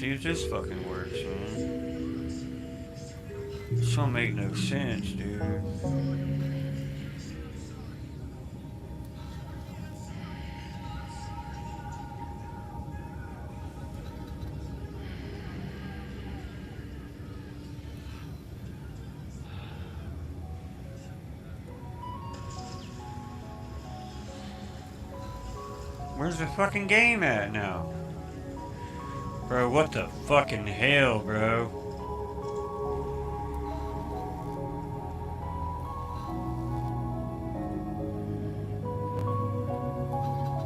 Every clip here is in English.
see if this fucking works, man. This don't make no sense, dude. Where's the fucking game at now? Bro, what the fucking hell, bro?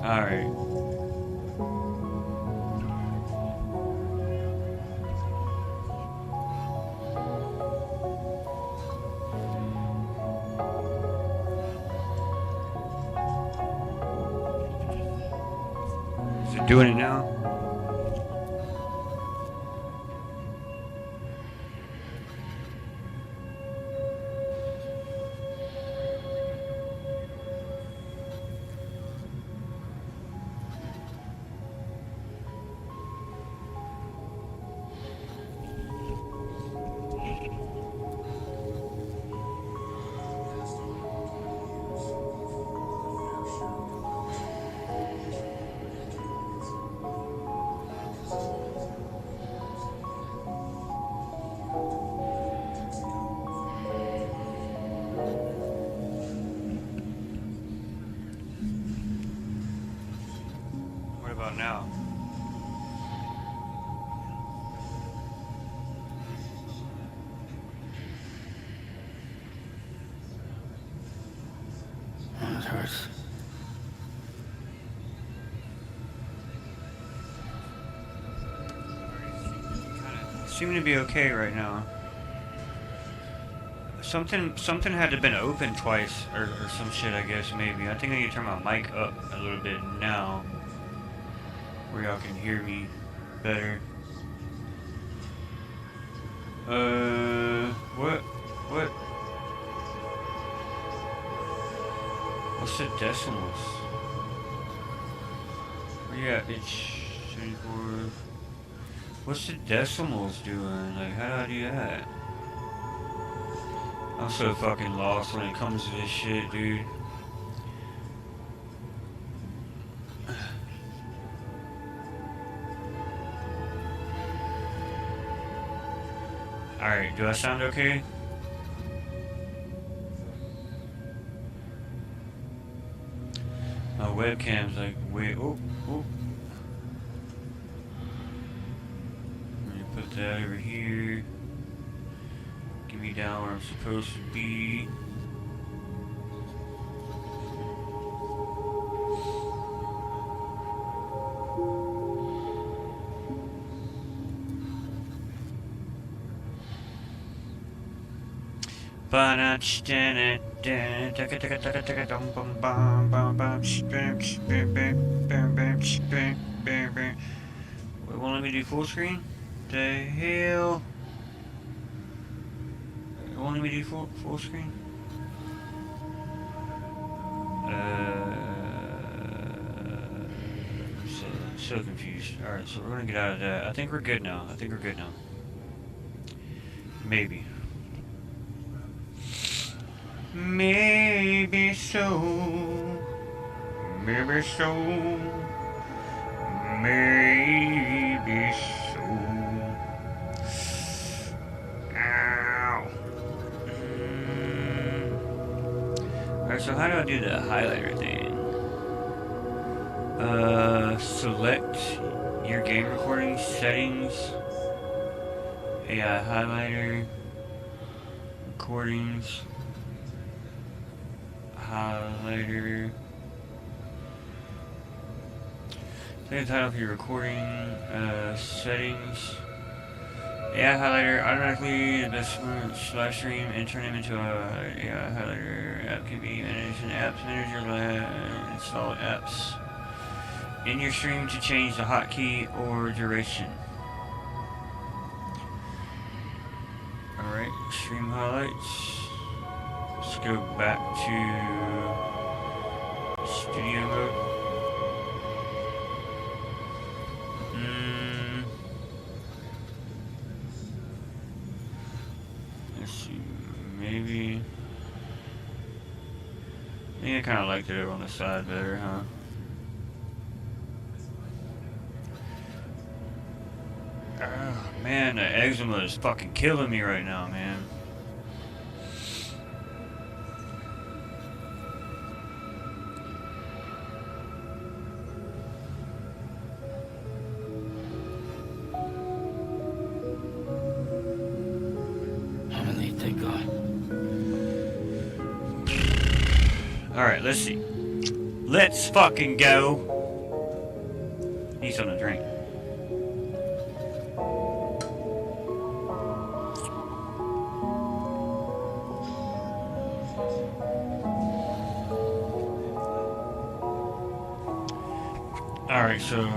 Alright. Is it doing it now? What about now? It hurts. Seeming to be okay right now. Something had to have been open twice or some shit, I guess, maybe. I think I need to turn my mic up a little bit now, where y'all can hear me better. What? What's the decimals? Where you at, bitch? 74. What's the decimals doing? Like, how do I do that? I'm so fucking lost when it comes to this shit, dude. Alright, do I sound okay? My webcam's like, wait, oh. Let me put that over here. Get me down where I'm supposed to be. Wait, won't let me do full screen? The hell? It won't let me do full screen? So confused. Alright, so we're gonna get out of that. I think we're good now. Maybe. Maybe so. Maybe so. Maybe so. Ow. Alright, so how do I do the highlighter thing? Select your game recording settings. AI highlighter. Recordings. Highlighter. Say the title of your recording. Settings. AI highlighter automatically the best live stream and turn them into a AI highlighter app can be managed in Apps Manager. Install apps in your stream to change the hotkey or duration. Alright, stream highlights. Let's go back to studio mode. Let's see, maybe. I think I kind of liked it over on the side better, huh? Oh, man, the eczema is fucking killing me right now, man. Alright, let's see. Let's fucking go. Need something to drink. Alright, so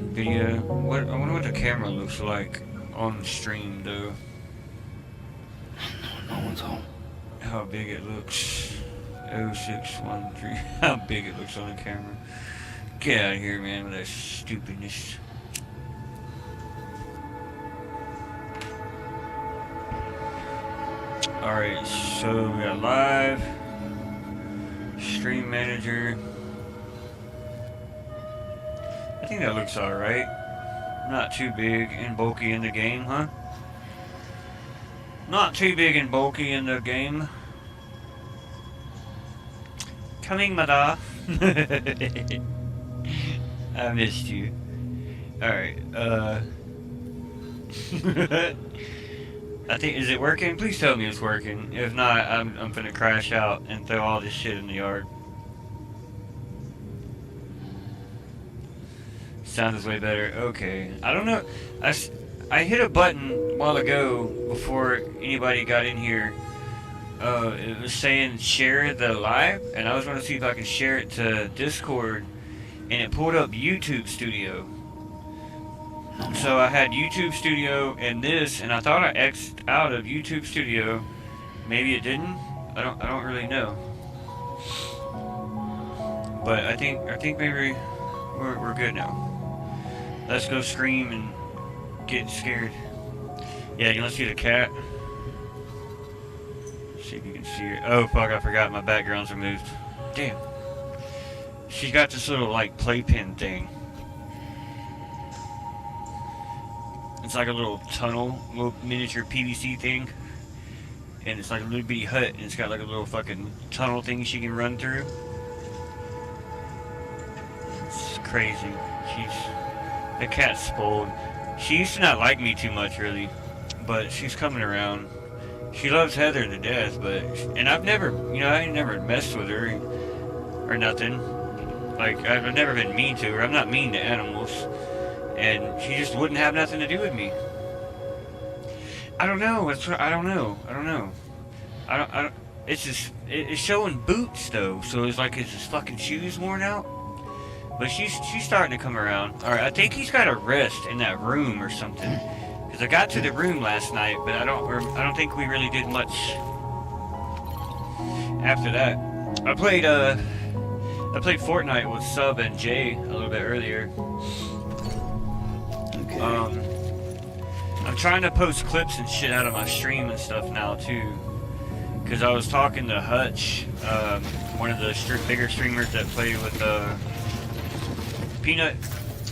video. What I wonder what the camera looks like on the stream though. No one's home. How big it looks. 0613. How big it looks on the camera. Get out of here, man, with that stupidness. Alright, so we got live. Stream manager. I think that looks alright. Not too big and bulky in the game, huh? Not too big and bulky in the game. Coming, mother. I missed you. Alright, I think, is it working? Please tell me it's working. If not, I'm gonna crash out and throw all this shit in the yard. Sounds way better. Okay. I don't know. I hit a button a while ago before anybody got in here. It was saying share the live, and I was going to see if I could share it to Discord, and it pulled up YouTube Studio. So I had YouTube Studio and this, and I thought I X'd out of YouTube Studio. Maybe it didn't. I don't really know. But I think maybe we're good now. Let's go scream and get scared. Yeah, you want to see the cat? See if you can see her. Oh fuck, I forgot my background's removed. Damn. She's got this little like playpen thing. It's like a little tunnel, little miniature PVC thing. And it's like a little bitty hut, and it's got like a little fucking tunnel thing she can run through. It's crazy. The cat's spoiled. She used to not like me too much, really, but she's coming around. She loves Heather to death, and I've never, I ain't never messed with her or nothing. Like, I've never been mean to her. I'm not mean to animals, and she just wouldn't have nothing to do with me. I don't know. I don't know. It's just, it's showing boots though, so it's like his fucking shoes worn out. But she's starting to come around. Alright, I think he's got a rest in that room or something. Because I got to the room last night, but I don't think we really did much after that. I played Fortnite with Sub and Jay a little bit earlier. Okay. I'm trying to post clips and shit out of my stream and stuff now too. Because I was talking to Hutch, one of the bigger streamers that play with Peanut,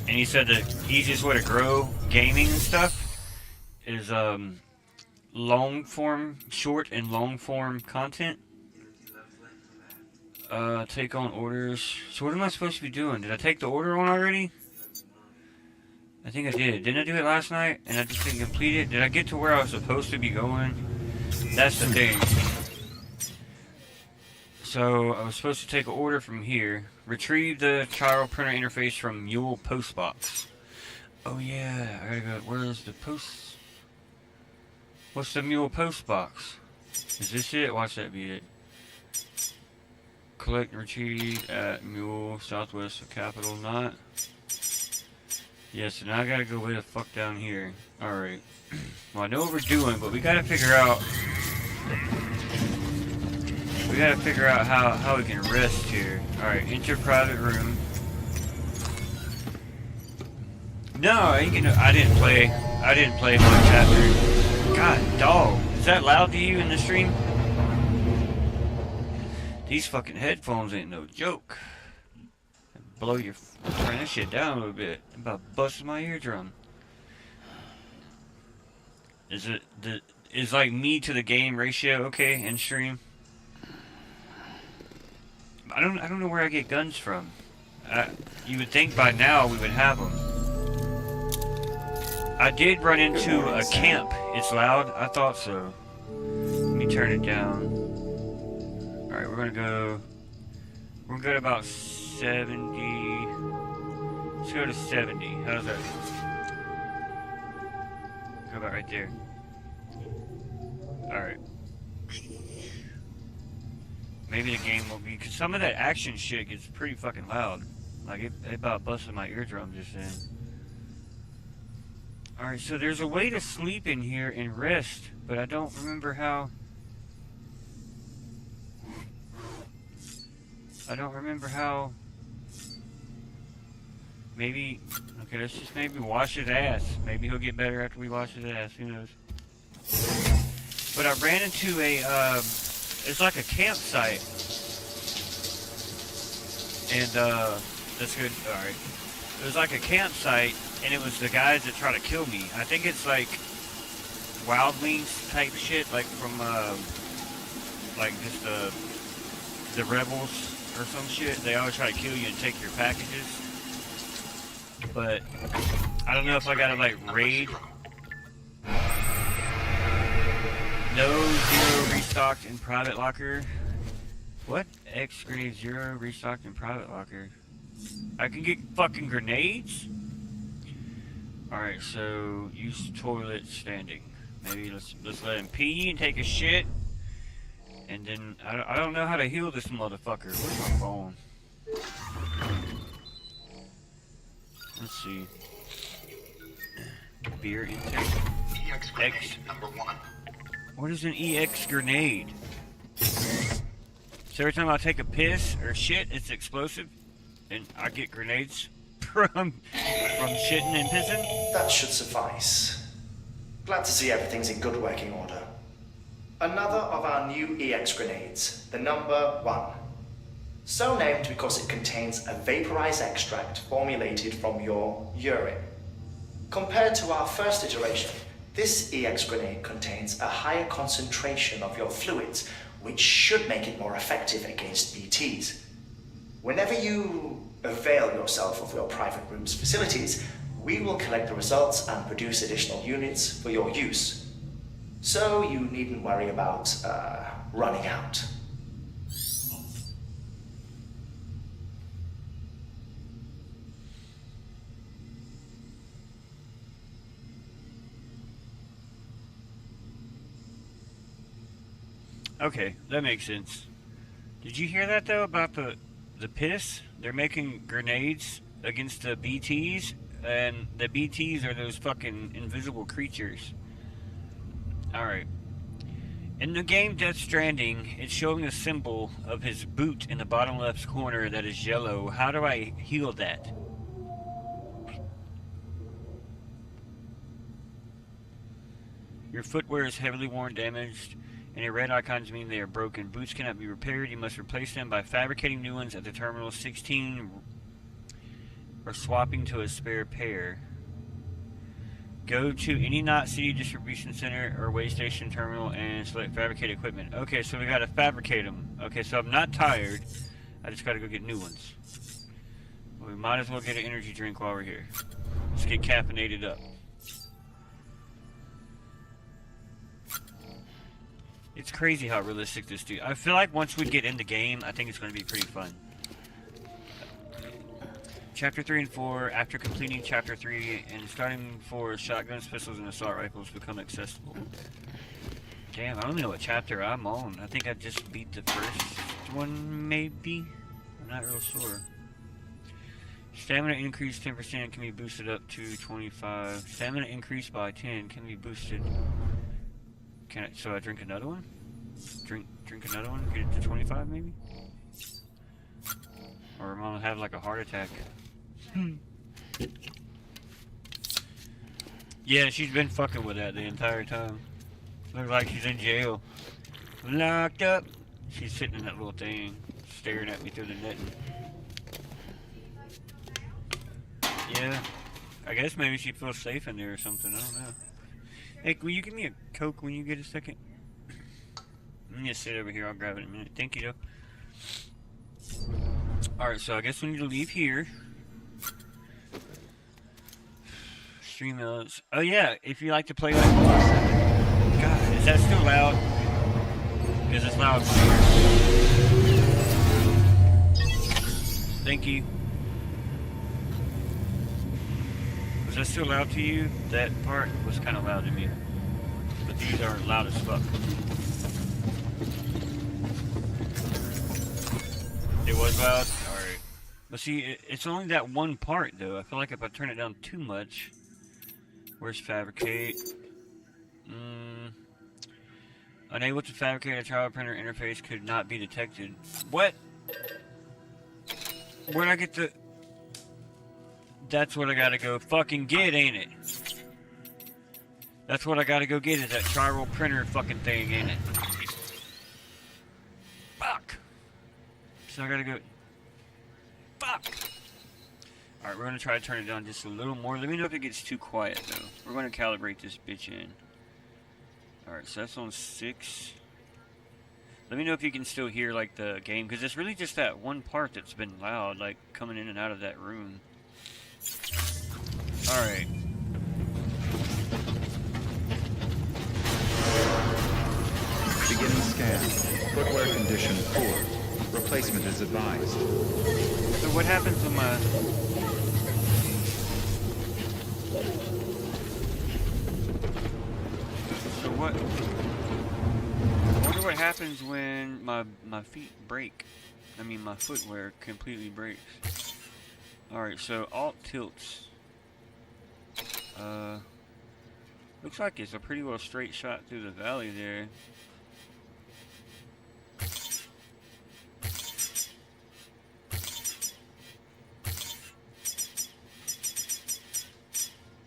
and he said the easiest way to grow gaming and stuff is short and long form content. Take on orders. So what am I supposed to be doing? Did I take the order on already? I think I did. Didn't I do it last night and I just didn't complete it? Did I get to where I was supposed to be going? That's the thing. So I was supposed to take an order from here. Retrieve the child printer interface from Mule Postbox. Oh yeah, I gotta go. Where's the post? What's the Mule Postbox? Is this it? Watch that be it. Collect and retrieve at Mule Southwest of Capital Knot. Yeah, so now I gotta go way the fuck down here. Alright. Well, I know what we're doing, but we gotta figure out... how we can rest here. Alright, enter private room. No, I didn't play. I didn't play one chapter. God, dog. Is that loud to you in the stream? These fucking headphones ain't no joke. Blow your... Turn this shit down a little bit. I'm about busting my eardrum. Is like me to the game ratio okay in stream? I don't know where I get guns from. You would think by now we would have them. I did run into a camp. It's loud. I thought so. Let me turn it down. All right, we're gonna go to about 70. Let's go to 70. How's that? Go about right there. All right. Maybe the game will be, because some of that action shit gets pretty fucking loud. Like, it about busted my eardrum just then. Alright, so there's a way to sleep in here and rest, but I don't remember how. Maybe, okay, let's just maybe wash his ass. Maybe he'll get better after we wash his ass, who knows. But I ran into a, it's like a campsite. And, that's good. Alright. It was like a campsite, and it was the guys that try to kill me. I think it's like wildlings type shit, like from, like just the rebels or some shit. They always try to kill you and take your packages. But I don't know if I gotta like raid. No, 0 restocked in private locker. What? X grenade 0 restocked in private locker. I can get fucking grenades? Alright, so use toilet standing. Maybe let's let him pee and take a shit. And then I don't know how to heal this motherfucker. Where's my phone? Let's see. Beer intake. EX grenade number 1. What is an EX grenade? So every time I take a piss or shit, it's explosive, and I get grenades from shitting and pissing? That should suffice. Glad to see everything's in good working order. Another of our new EX grenades, the number 1. So named because it contains a vaporized extract formulated from your urine. Compared to our first iteration, this EX grenade contains a higher concentration of your fluids, which should make it more effective against BTs. Whenever you avail yourself of your private room's facilities, we will collect the results and produce additional units for your use. So you needn't worry about running out. Okay, that makes sense. Did you hear that though about the piss? They're making grenades against the BTs, and the BTs are those fucking invisible creatures. Alright. In the game Death Stranding, it's showing a symbol of his boot in the bottom left corner that is yellow. How do I heal that? Your footwear is heavily worn, damaged, and your red icons mean they are broken. Boots cannot be repaired. You must replace them by fabricating new ones at the terminal 16 or swapping to a spare pair. Go to any Knot City distribution center or way station terminal and select fabricate equipment. Okay, so we gotta fabricate them. Okay, so I'm not tired. I just gotta go get new ones. We might as well get an energy drink while we're here. Let's get caffeinated up. It's crazy how realistic this dude. I feel like once we get in the game, I think it's going to be pretty fun. Chapter 3 and 4, after completing Chapter 3 and starting 4, shotguns, pistols, and assault rifles become accessible. Damn, I don't know what chapter I'm on. I think I just beat the first one, maybe? I'm not real sure. Stamina increase 10% can be boosted up to 25. Stamina increased by 10 can be boosted. Can I, so I drink another one? Drink another one? Get it to 25 maybe? Or I'm gonna have like a heart attack. Yeah, she's been fucking with that the entire time. Looks like she's in jail. Locked up. She's sitting in that little thing, staring at me through the netting. Yeah. I guess maybe she feels safe in there or something. I don't know. Hey, will you give me a Coke when you get a second? Let me just sit over here. I'll grab it in a minute. Thank you, though. Alright, so I guess we need to leave here. Stream modes. Oh, yeah. If you like to play like... God, is that still loud? Because it's loud. Thank you. Was that still loud to you? That part was kind of loud to me. But these are loud as fuck. It was loud? Alright. But see, it's only that one part, though. I feel like if I turn it down too much... Where's fabricate? Unable to fabricate a child printer interface could not be detected. What? Where'd I get the... That's what I gotta go fucking get, ain't it? That's what I gotta go get, is that child printer fucking thing, ain't it? Fuck! So I gotta go... Fuck! Alright, we're gonna try to turn it down just a little more. Let me know if it gets too quiet, though. We're gonna calibrate this bitch in. Alright, so that's on 6. Let me know if you can still hear, like, the game, because it's really just that one part that's been loud, like, coming in and out of that room. Alright. Beginning scan. Footwear condition poor. Replacement is advised. So what happens when my... So what... I wonder what happens when my feet break. I mean, my footwear completely breaks. Alright, so alt tilts. Looks like it's a pretty well straight shot through the valley there.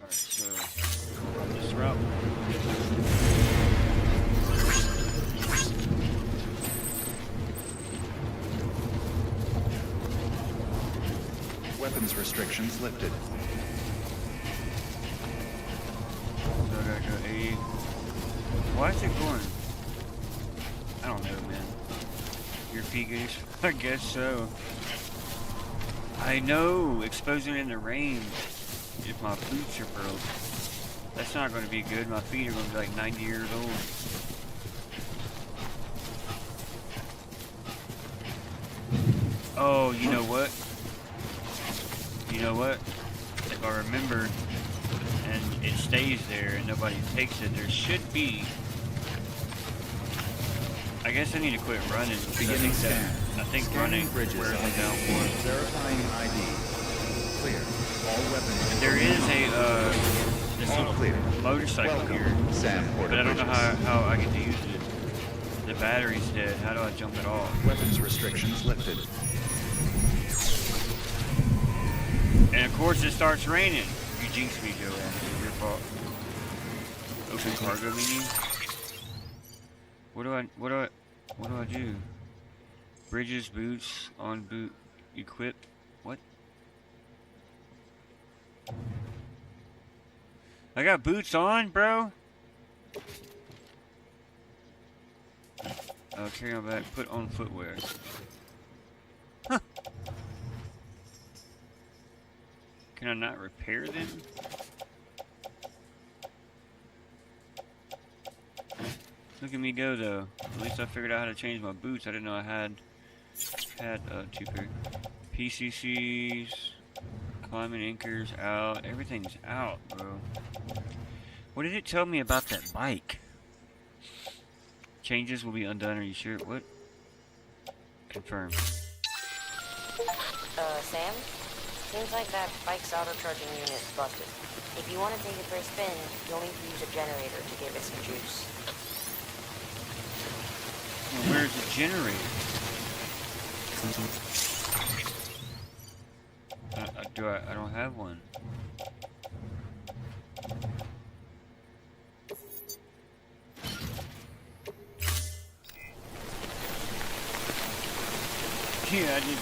Alright, so this route. Weapons restrictions lifted. So I gotta go A. Why is it going? I don't know, man. Your feet goose? I guess so. I know, exposing in the rain if my boots are broke. That's not going to be good. My feet are going to be like 90 years old. Oh, you know what? You know what? If I remember, and it stays there and nobody takes it, there should be... I guess I need to quit running. Beginning scan. I think Scanning running bridges wears me down more. Verifying ID. Clear. All weapons. There is a this All little clear. motorcycle Welcome, here, Sam Porter but I don't know Bridges. how I get to use it. The battery's dead. How do I jump it off? Weapons restrictions lifted. And of course it starts raining. You jinxed me, Joe. It's your fault. Open cargo menu. What do I do? Bridges, boots, on boot, equip. What? I got boots on, bro. Carry on back. Put on footwear. Huh. Can I not repair them? Look at me go, though. At least I figured out how to change my boots. I didn't know I had 2 pair. PCCs, climbing anchors out. Everything's out, bro. What did it tell me about that bike? Changes will be undone. Are you sure? What? Confirm. Sam? Seems like that bike's auto-charging unit is busted. If you want to take it for a spin, you'll need to use a generator to give it some juice. Well, where's the generator? I don't have one. Yeah, I didn't.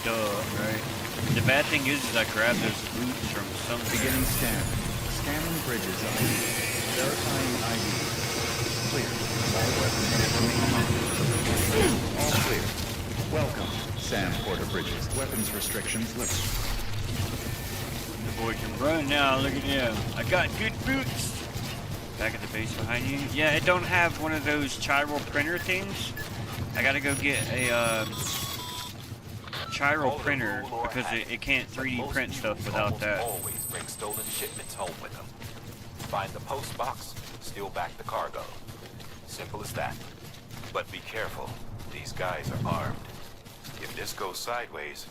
Duh, right? The bad thing is I grabbed those boots from some Beginning scan. Scanning bridges ID. Verifying ID. Clear. All weapons remain active. All clear. Welcome, Sam Porter Bridges. Weapons restrictions lifted. The boy can run now, look at him. I got good boots. Back at the base behind you. Yeah, it don't have one of those chiral printer things. I gotta go get a chiral printer because it can't 3D print stuff without that. Always bring stolen shipments home with them. Find the post box, steal back the cargo. Simple as that. But be careful. These guys are armed. If this goes sideways,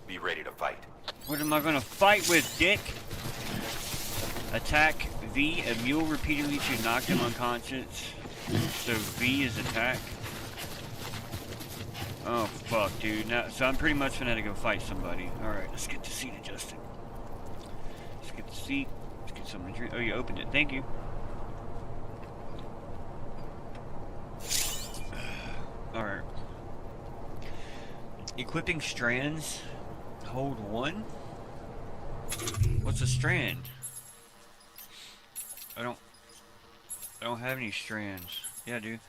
be ready to fight. What am I gonna fight with, dick? Attack V, a mule repeatedly to knock them unconscious. So V is attack. Oh fuck, dude. Now, so I'm pretty much gonna have to go fight somebody. Alright, let's get the seat adjusted. Let's get the seat. Let's get something to drink. Oh, you opened it. Thank you. Alright. Equipping strands. Hold 1. What's a strand? I don't have any strands. Yeah, dude.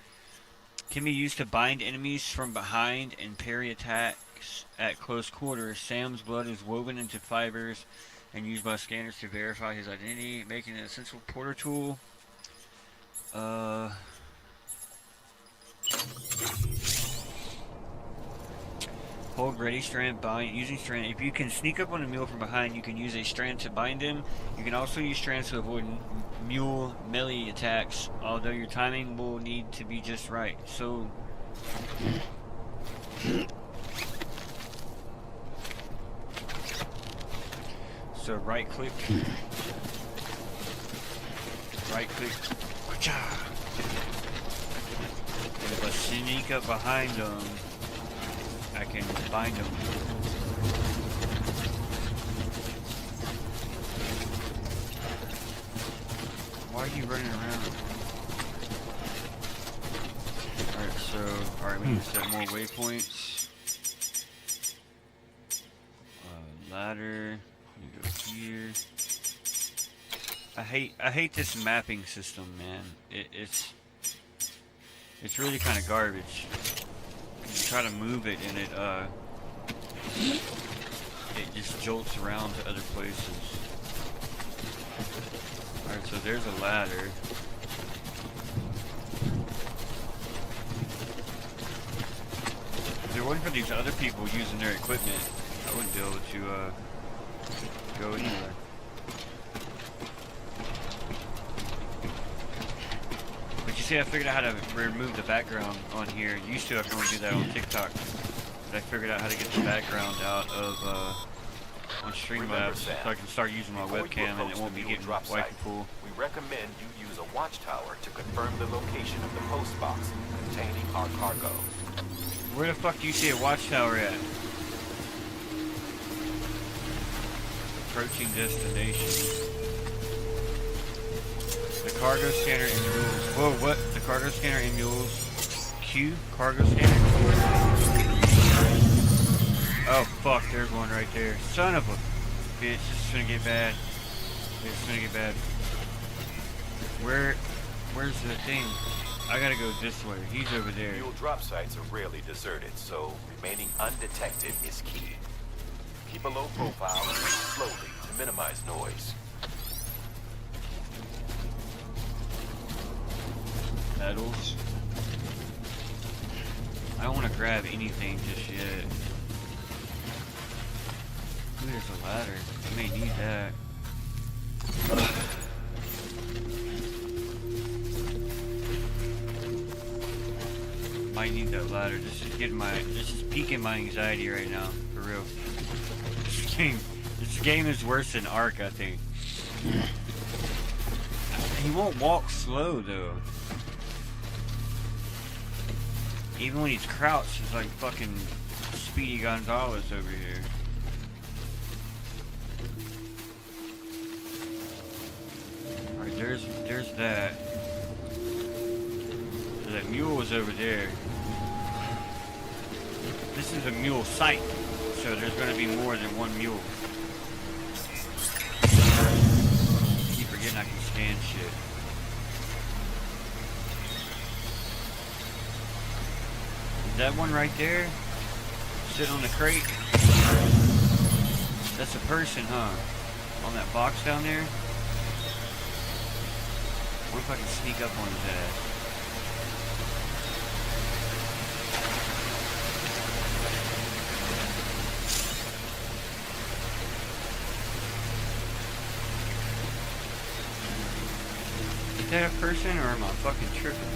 Can be used to bind enemies from behind and parry attacks at close quarters. Sam's blood is woven into fibers and used by scanners to verify his identity, making it an essential porter tool. Hold ready strand, bind, using strand. If you can sneak up on a mule from behind, you can use a strand to bind him. You can also use strands to avoid mule melee attacks, although your timing will need to be just right. So right click, and if I sneak up behind them, I can bind them. Why are you running around? Alright, we need to set more waypoints. Ladder. You go here. I hate this mapping system, man. It's really kind of garbage. You try to move it and it just jolts around to other places. Alright, so there's a ladder. If it wasn't for these other people using their equipment, I wouldn't be able to go anywhere. But you see, I figured out how to remove the background on here. Used to, I could only do that on TikTok. But I figured out how to get the background out of on Streamlabs, so I can start using my webcam and it won't be getting wipey full. We recommend you use a watchtower to confirm the location of the post box containing our cargo. Where the fuck do you see a watchtower at? Approaching destination. The cargo scanner and mules. Whoa, what? The cargo scanner and mules. Q? Cargo scanner? Oh, fuck, there's one right there. Son of a bitch, this is gonna get bad. This is gonna get bad. Where's the thing? I gotta go this way. He's over there. Mule drop sites are rarely deserted, so remaining undetected is key. Keep a low profile and move slowly to minimize noise. Metals. I don't want to grab anything just yet. Ooh, there's a ladder. I may need that. Might need that ladder. This is piquing my anxiety right now, for real. This game is worse than Ark, I think. He won't walk slow though. Even when he's crouched, it's like fucking Speedy Gonzalez over here. Alright, there's that. So that mule was over there. This is a mule site, so there's going to be more than one mule. I keep forgetting I can scan shit. Is that one right there? Sit on the crate? That's a person, huh? On that box down there? What if I can sneak up on his ass? Is that a person or am I fucking tripping?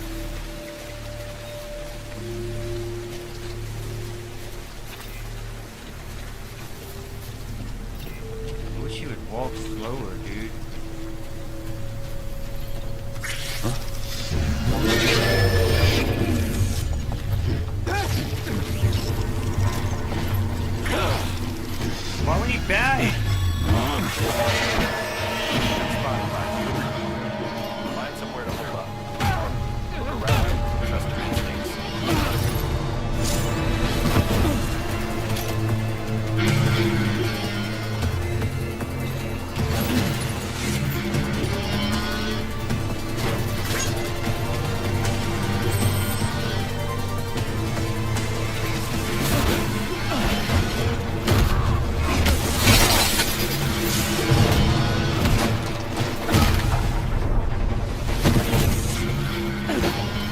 I wish he would walk slower, dude. Why would he bang? Find somewhere to hold up. Look around. Trust your instincts.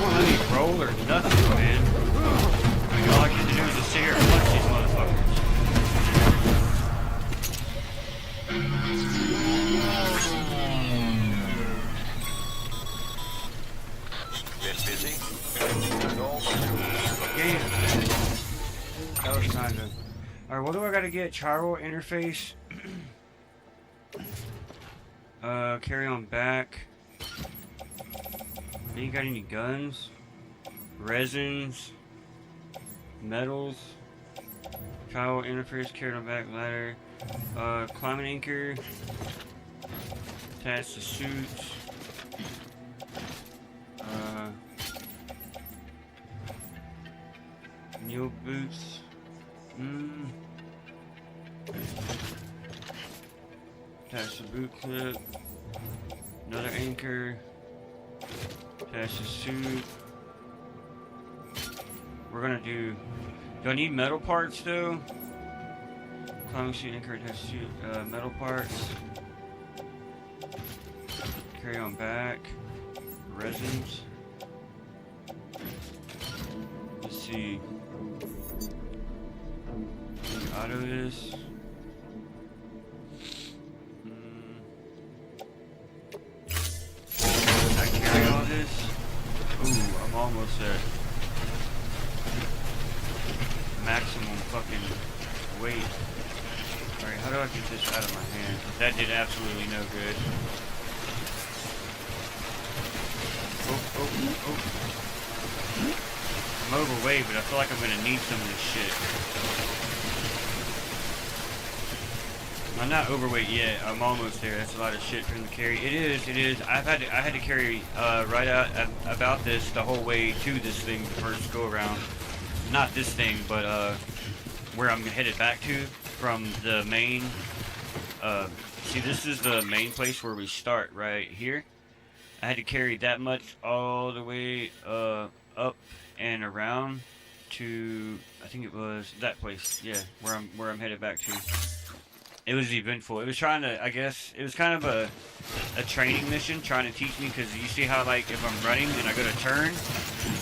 Won't let me roll or nothing, man. All I get to do is just sit here and punch these motherfuckers. Been busy? No. Damn. That was kinda. Alright, what do I gotta get? Chiral interface. Carry on back. You got any guns? Resins? Metals? Chiral interface, carry on back ladder. Climate anchor. Attach the suits. Mule boots. Attach the boot clip. Another anchor. Attach the suit. We're gonna do I need metal parts though? Climbing suit, anchor, attach suit, metal parts. Carry on back. Resins. Let's see. Auto this. I carry all this. Ooh, I'm almost at maximum fucking weight. Alright, how do I get this out of my hand? That did absolutely no good. Oh. I'm overweight, but I feel like I'm gonna need some of this shit. I'm not overweight yet. I'm almost there. That's a lot of shit for him to carry. It is. I had to carry right out about this the whole way to this thing the first go around. Not this thing, but where I'm headed back to from the main. See, this is the main place where we start right here. I had to carry that much all the way up and around to, I think it was that place. Yeah, where I'm headed back to. It was eventful. It was trying to, I guess, it was kind of a training mission, trying to teach me, because you see how, like, if I'm running and I go to turn,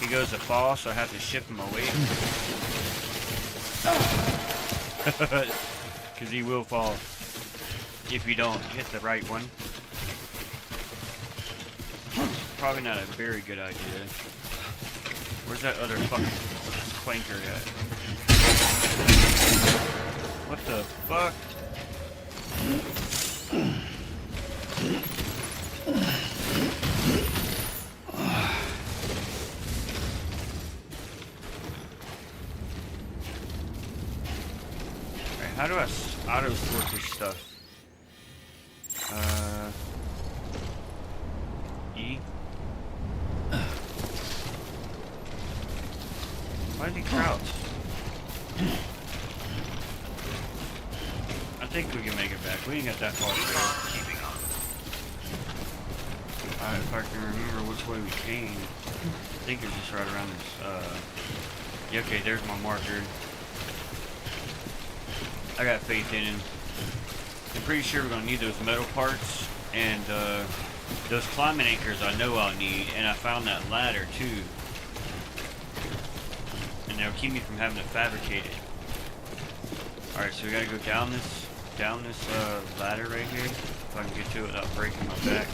he goes to fall, so I have to shift him away. Because he will fall if you don't hit the right one. Probably not a very good idea. Where's that other fucking clanker at? What the fuck? Alright, how do I auto sort this stuff? E? Why did he crouch? I think we can make it back. We ain't got that far to go. Keeping up. If I can remember which way we came. I think it's just right around this, yeah, okay, there's my marker. I got faith in him. I'm pretty sure we're gonna need those metal parts, and, those climbing anchors I know I'll need, and I found that ladder, too. And they'll keep me from having to fabricate it. Alright, so we gotta go down this ladder right here, if I can get to it without breaking my back.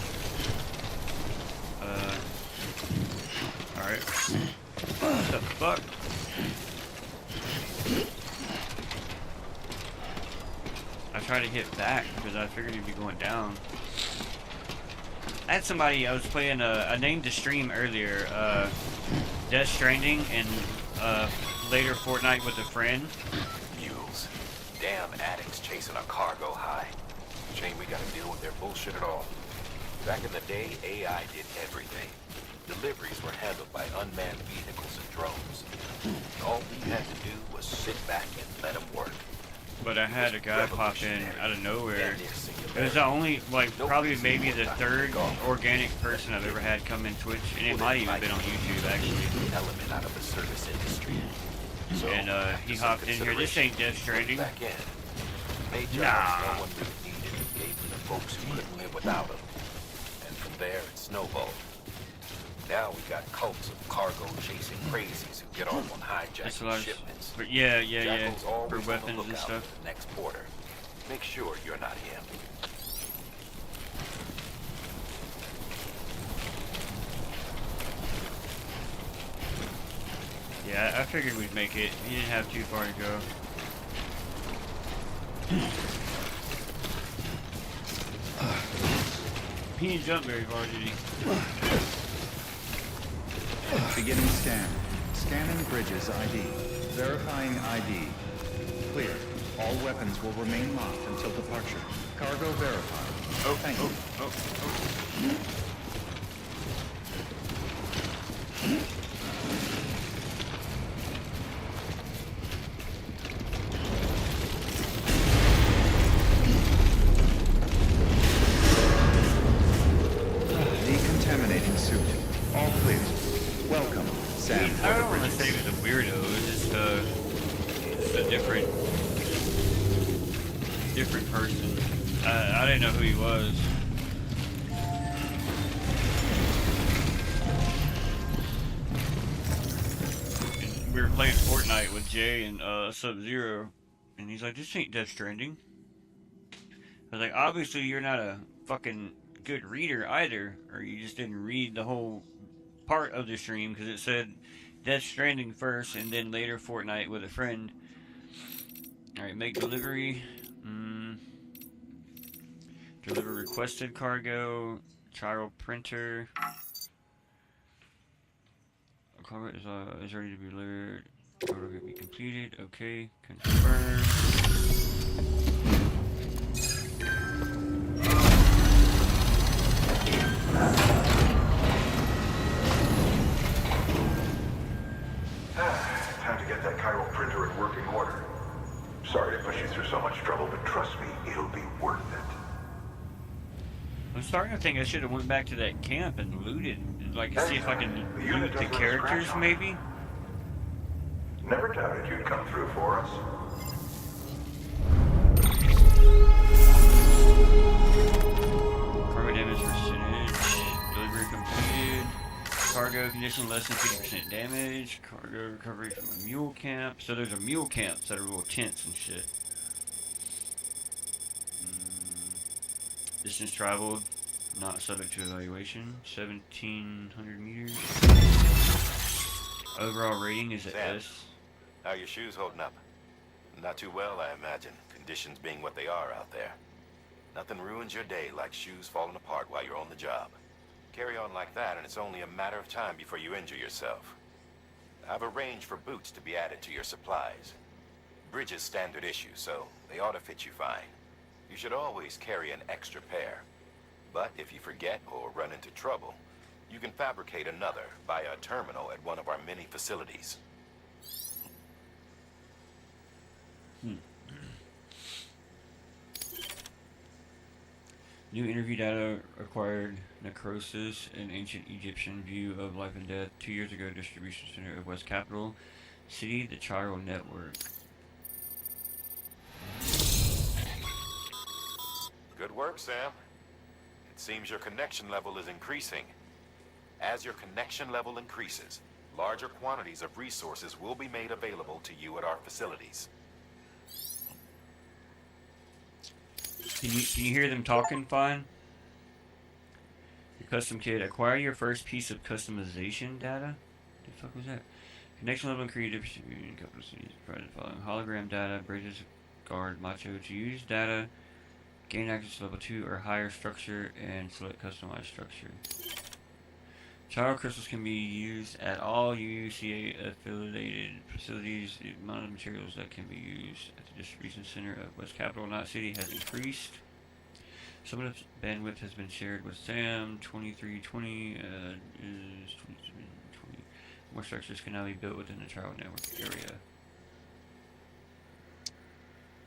Alright. What the fuck? I tried to hit back because I figured he'd be going down. I had somebody, I was playing, I named the stream earlier, Death Stranding, and, later Fortnite with a friend. Mules. Damn addicts chasing a cargo high. Shame we gotta deal with their bullshit at all. Back in the day, AI did everything. Deliveries were handled by unmanned vehicles and drones. All we had to do was sit back and let them work. But I had a guy pop in out of nowhere. It was the only, like, probably maybe the third organic person I've ever had come in Twitch, and it might even been on YouTube, actually. Element out of the service industry. And, he hopped in here. This ain't Death Stranding. Back in. Made jobs no one really needed and gave them to folks who couldn't live without them. And from there, it snowballed. Now we got cults of cargo chasing crazies who get off on hijacking shipments. But yeah. Jackal's always For on the weapons and lookout stuff. for the next border. Make sure you're not him. Yeah, I figured we'd make it. He didn't have too far to go. He didn't jump very far, did he? Beginning scan. Scanning bridges ID. Verifying ID. Clear. All weapons will remain locked until departure. Cargo verified. Oh, thank you. Decontaminating suit. All clear. Welcome, Sam. I don't want to say he was a weirdo. It's just a different person. I didn't know who he was. And we were playing Fortnite with Jay and Sub-Zero, and he's like, "This ain't Death Stranding." I was like, "Obviously, you're not a fucking good reader either, or you just didn't read the whole part of the stream because it said Death Stranding first and then later Fortnite with a friend." Alright, make delivery. Deliver requested cargo. Chiral printer. Cargo is ready to be delivered. Cargo can be completed. Okay, confirm. Time to get that chiral printer in working order. Sorry to push you through so much trouble, but trust me, it'll be worth it. I'm starting to think I should have went back to that camp and looted, like, see if I can loot the characters, maybe? Never doubted you'd come through for us. Cargo damage percentage, delivery completed, cargo condition less than 50% damage, cargo recovery from a mule camp. So there's a mule camps that are little tents and shit. Distance traveled, not subject to evaluation, 1,700 meters. Overall rating is at Sam, S. how are your shoes holding up? Not too well, I imagine. Conditions being what they are out there. Nothing ruins your day like shoes falling apart while you're on the job. Carry on like that, and it's only a matter of time before you injure yourself. I've arranged for boots to be added to your supplies. Bridge is standard issue, so they ought to fit you fine. You should always carry an extra pair. But if you forget or run into trouble, you can fabricate another via a terminal at one of our many facilities. Hmm. New interview data acquired necrosis, an ancient Egyptian view of life and death. 2 years ago, distribution center of West Capital City, the chiral network. Good work, Sam. It seems your connection level is increasing. As your connection level increases, larger quantities of resources will be made available to you at our facilities. Can you hear them talking fine? Your custom kit. Acquire your first piece of customization data. What the fuck was that? Connection level increased. Distributing capital cities. Provided the following hologram data. Bridges guard macho to use data. Gain access to level 2 or higher structure and select customized structure. Chiral crystals can be used at all UCA affiliated facilities. The amount of materials that can be used at the distribution center of West Capital Knot City has increased. Some of the bandwidth has been shared with Sam. 2320 is 2720. More structures can now be built within the chiral network area.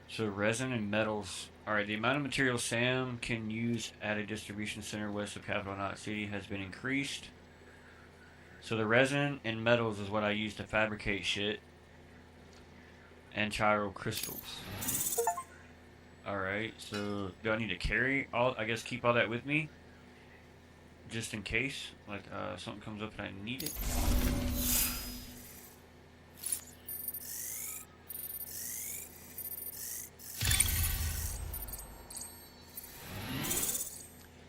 So resin and metals. Alright, the amount of material Sam can use at a distribution center west of Capital Knot City has been increased. So the resin and metals is what I use to fabricate shit. And chiral crystals. Alright, so do I need to carry all, I guess keep all that with me? Just in case, like something comes up and I need it.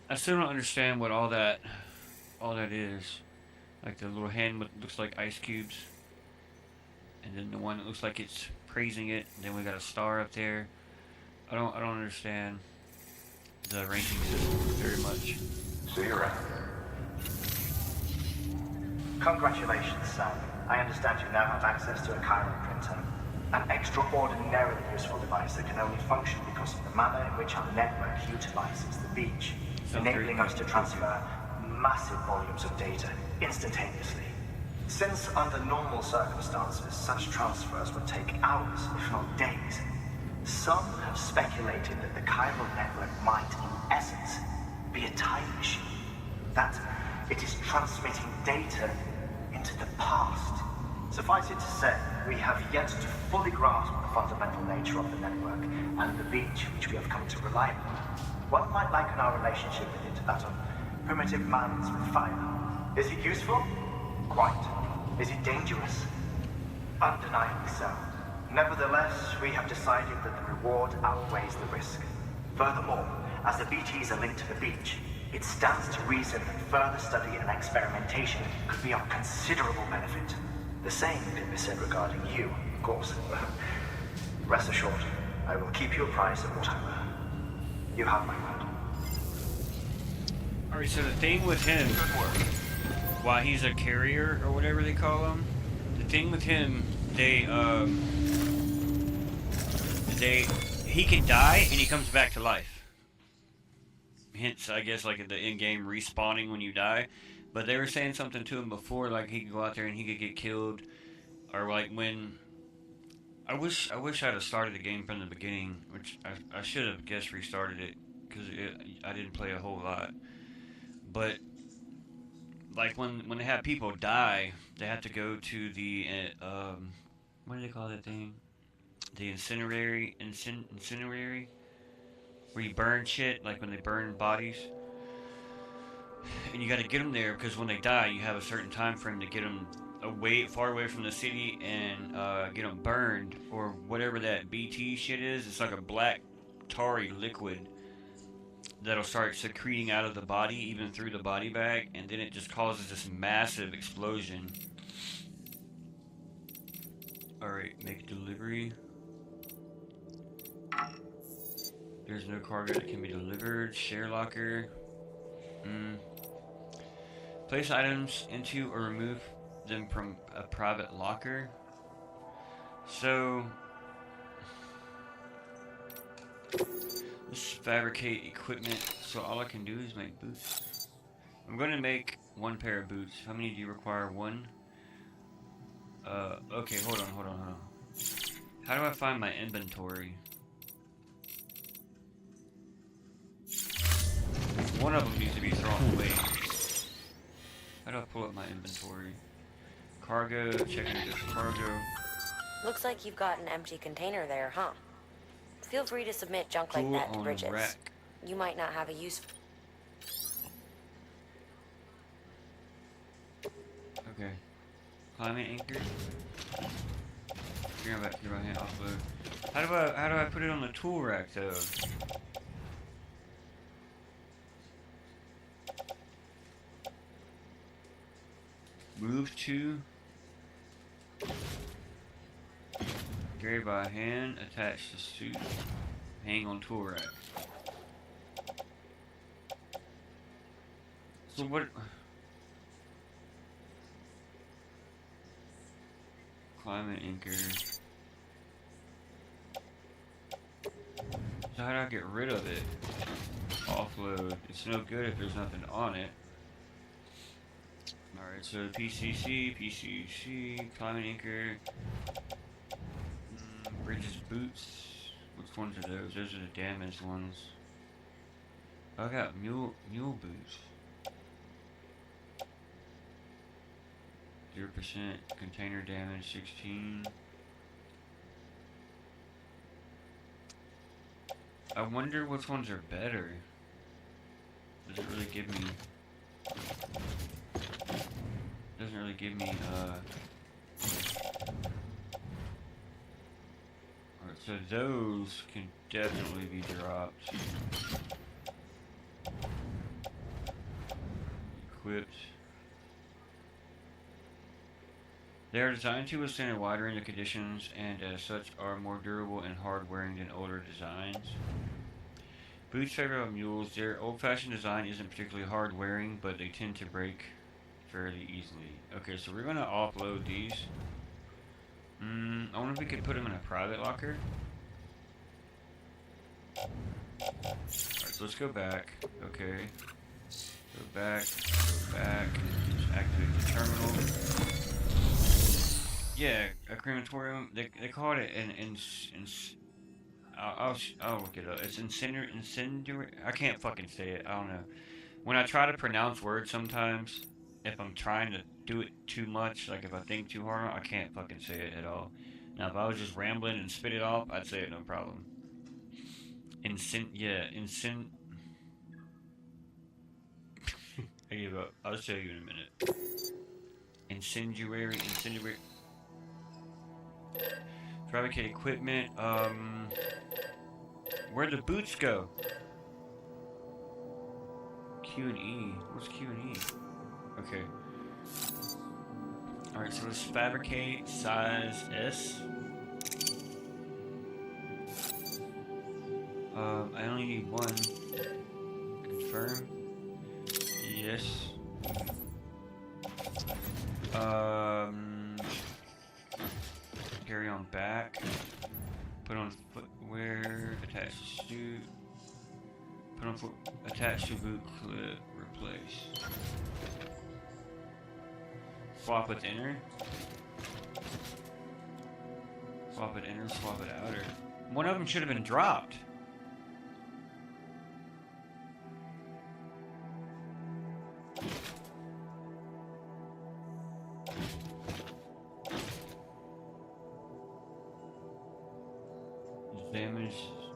I still don't understand what all that is. Like the little hand that looks like ice cubes. And then the one that looks like it's praising it. And then we got a star up there. I don't understand the ranking system very much. See you around. Congratulations, Sam. I understand you now have access to a chiral printer. An extraordinarily useful device that can only function because of the manner in which our network utilizes the beach, enabling us to transfer massive volumes of data instantaneously. Since under normal circumstances, such transfers would take hours, if not days, some have speculated that the chiral network might, in essence, be a time machine. That it is transmitting data into the past. Suffice it to say, we have yet to fully grasp the fundamental nature of the network and the beach which we have come to rely on. One might liken our relationship with it to that of primitive mans with fire. Is it useful? Quite. Is it dangerous? Undeniably so. Nevertheless, we have decided that the reward outweighs the risk. Furthermore, as the BTs are linked to the beach, it stands to reason that further study and experimentation could be of considerable benefit. The same can be said regarding you, of course. Rest assured, I will keep you apprised of what I learn. You have my word. Alright, so the thing with him, while he's a carrier or whatever they call him, the thing with him, he can die and he comes back to life. Hence, I guess, like the in-game respawning when you die. But they were saying something to him before, like he could go out there and he could get killed, or like when. I wish I'd have started the game from the beginning, which I should have guess restarted it because I didn't play a whole lot. But like when they have people die, they have to go to the what do they call that thing? The incinerary, where you burn shit, like when they burn bodies. And you got to get them there because when they die, you have a certain time frame to get them far away from the city and get them burned or whatever that BT shit is. It's like a black tarry liquid that'll start secreting out of the body, even through the body bag, and then it just causes this massive explosion. Alright, make delivery. There's no cargo that can be delivered. Share locker. Place items into or remove them from a private locker. So let's fabricate equipment. So all I can do is make boots. I'm going to make one pair of boots. How many do you require? One? Okay, hold on. How do I find my inventory? One of them needs to be thrown away. How do I pull up my inventory? Cargo, checking this cargo. Looks like you've got an empty container there, huh? Feel free to submit junk like Tool that to on Bridges. rack. You might not have a use. Okay. Climate anchor. Bring it back here, my hand offload. How do I put it on the tool rack though? Move to. Carry by hand, attach to suit. Hang on tool rack. So what? Climate anchor. So how do I get rid of it? Offload. It's no good if there's nothing on it. Alright, so PCC, climate anchor. Bridges boots. Which ones are those? Those are the damaged ones. I got mule boots. 0% container damage 16. I wonder which ones are better. Does it really give me? Doesn't really give me. Alright, so those can definitely be dropped. Equipped. They are designed to withstand a wide range of conditions and as such are more durable and hard wearing than older designs. Boots favor of mules. Their old-fashioned design isn't particularly hard wearing, but they tend to break fairly easily. Okay, so we're going to offload these. I wonder if we could put them in a private locker. Alright, so let's go back. Okay. Go back. Go back. Just activate the terminal. Yeah, a crematorium. They call it I'll look it up. It's incendiary. I can't fucking say it. I don't know. When I try to pronounce words, sometimes if I'm trying to do it too much, like if I think too hard, I can't fucking say it at all. Now, if I was just rambling and spit it off, I'd say it no problem. I give up. I'll show you in a minute. Incendiary. Fabricate equipment. Where'd the boots go? Q and E. What's Q and E? Okay. Alright, so let's fabricate size S. I only need one. Confirm. Yes. Carry on back. Put on footwear. Attach to suit. Put on foot. Attach to boot clip. Replace. Swap with inner. Swap it inner. Swap it outer. One of them should have been dropped.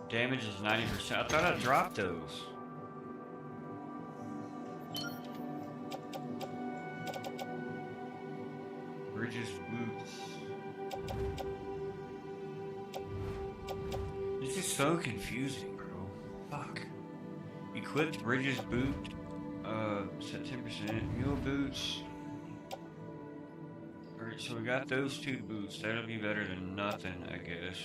Damage is 90%. I thought I dropped those. Bridges boots. This is so confusing, bro. Fuck. Equipped Bridges boot. Set 10%. Mule boots. Alright, so we got those two boots. That'll be better than nothing, I guess.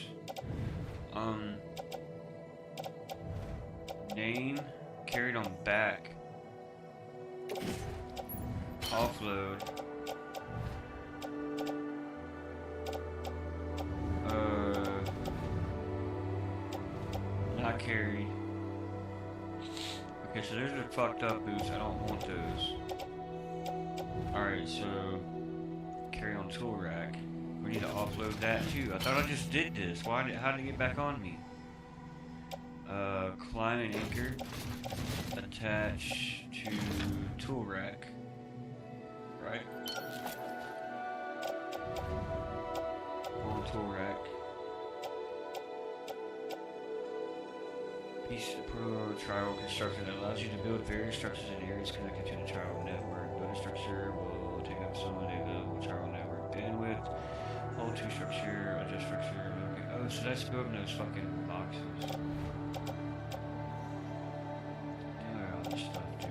Name, carried on back. Offload. Not carried. Okay, so there's the fucked up boots. I don't want those. Alright, so carry on tool rack. We need to offload that too. I thought I just did this. How did it get back on me? Climb and anchor. Attach to tool rack. Right? On tool rack. Piece of Pro Trial Construction that allows you to build various structures in areas connected to the trial network. Build a structure will take up some of the available trial network bandwidth. Hold to structure, adjust structure. Okay. Oh, so that's building those fucking boxes. All this stuff, dude.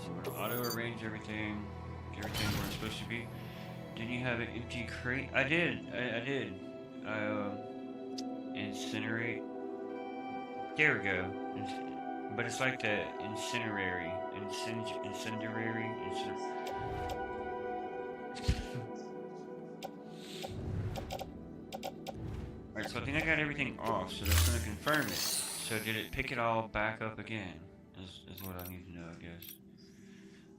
So we're gonna auto arrange everything, get everything where it's supposed to be. Didn't you have an empty crate? I did. I did. Incinerate. There we go. But it's like the incendiary. Incendiary. Alright, so I think I got everything off, so that's gonna confirm it. So did it pick it all back up again? Is what I need to know, I guess.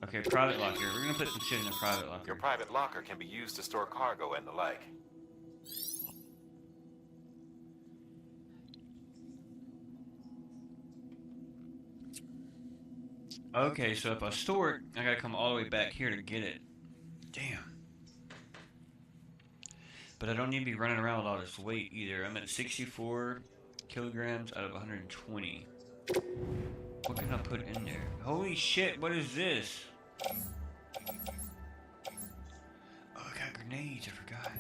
Okay, private locker. We're gonna put some shit in the private locker. Your private locker can be used to store cargo and the like. Okay, so if I store it, I gotta come all the way back here to get it. Damn. But I don't need to be running around with all this weight either. I'm at 64 kilograms out of 120. What can I put in there? Holy shit, what is this? Oh, I got grenades, I forgot.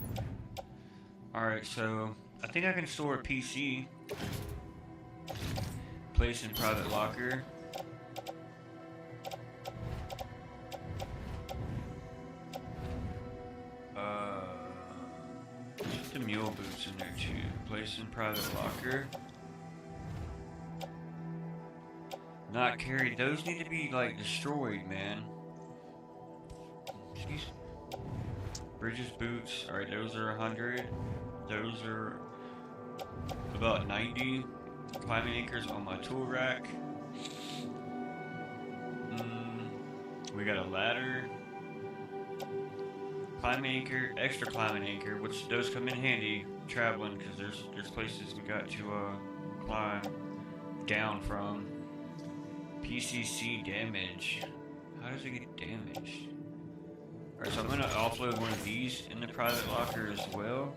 Alright, so I think I can store a PC. Place in private locker. Put the mule boots in there too. Place in private locker. Not carried. Those need to be like destroyed, man. Jeez. Bridges boots. Alright, those are 100. Those are about 90. Climbing anchors on my tool rack. We got a ladder. Climbing anchor, extra climbing anchor, which those come in handy traveling because there's places we got to climb down from. PCC damage. How does it get damaged? Alright, so I'm gonna offload one of these in the private locker as well.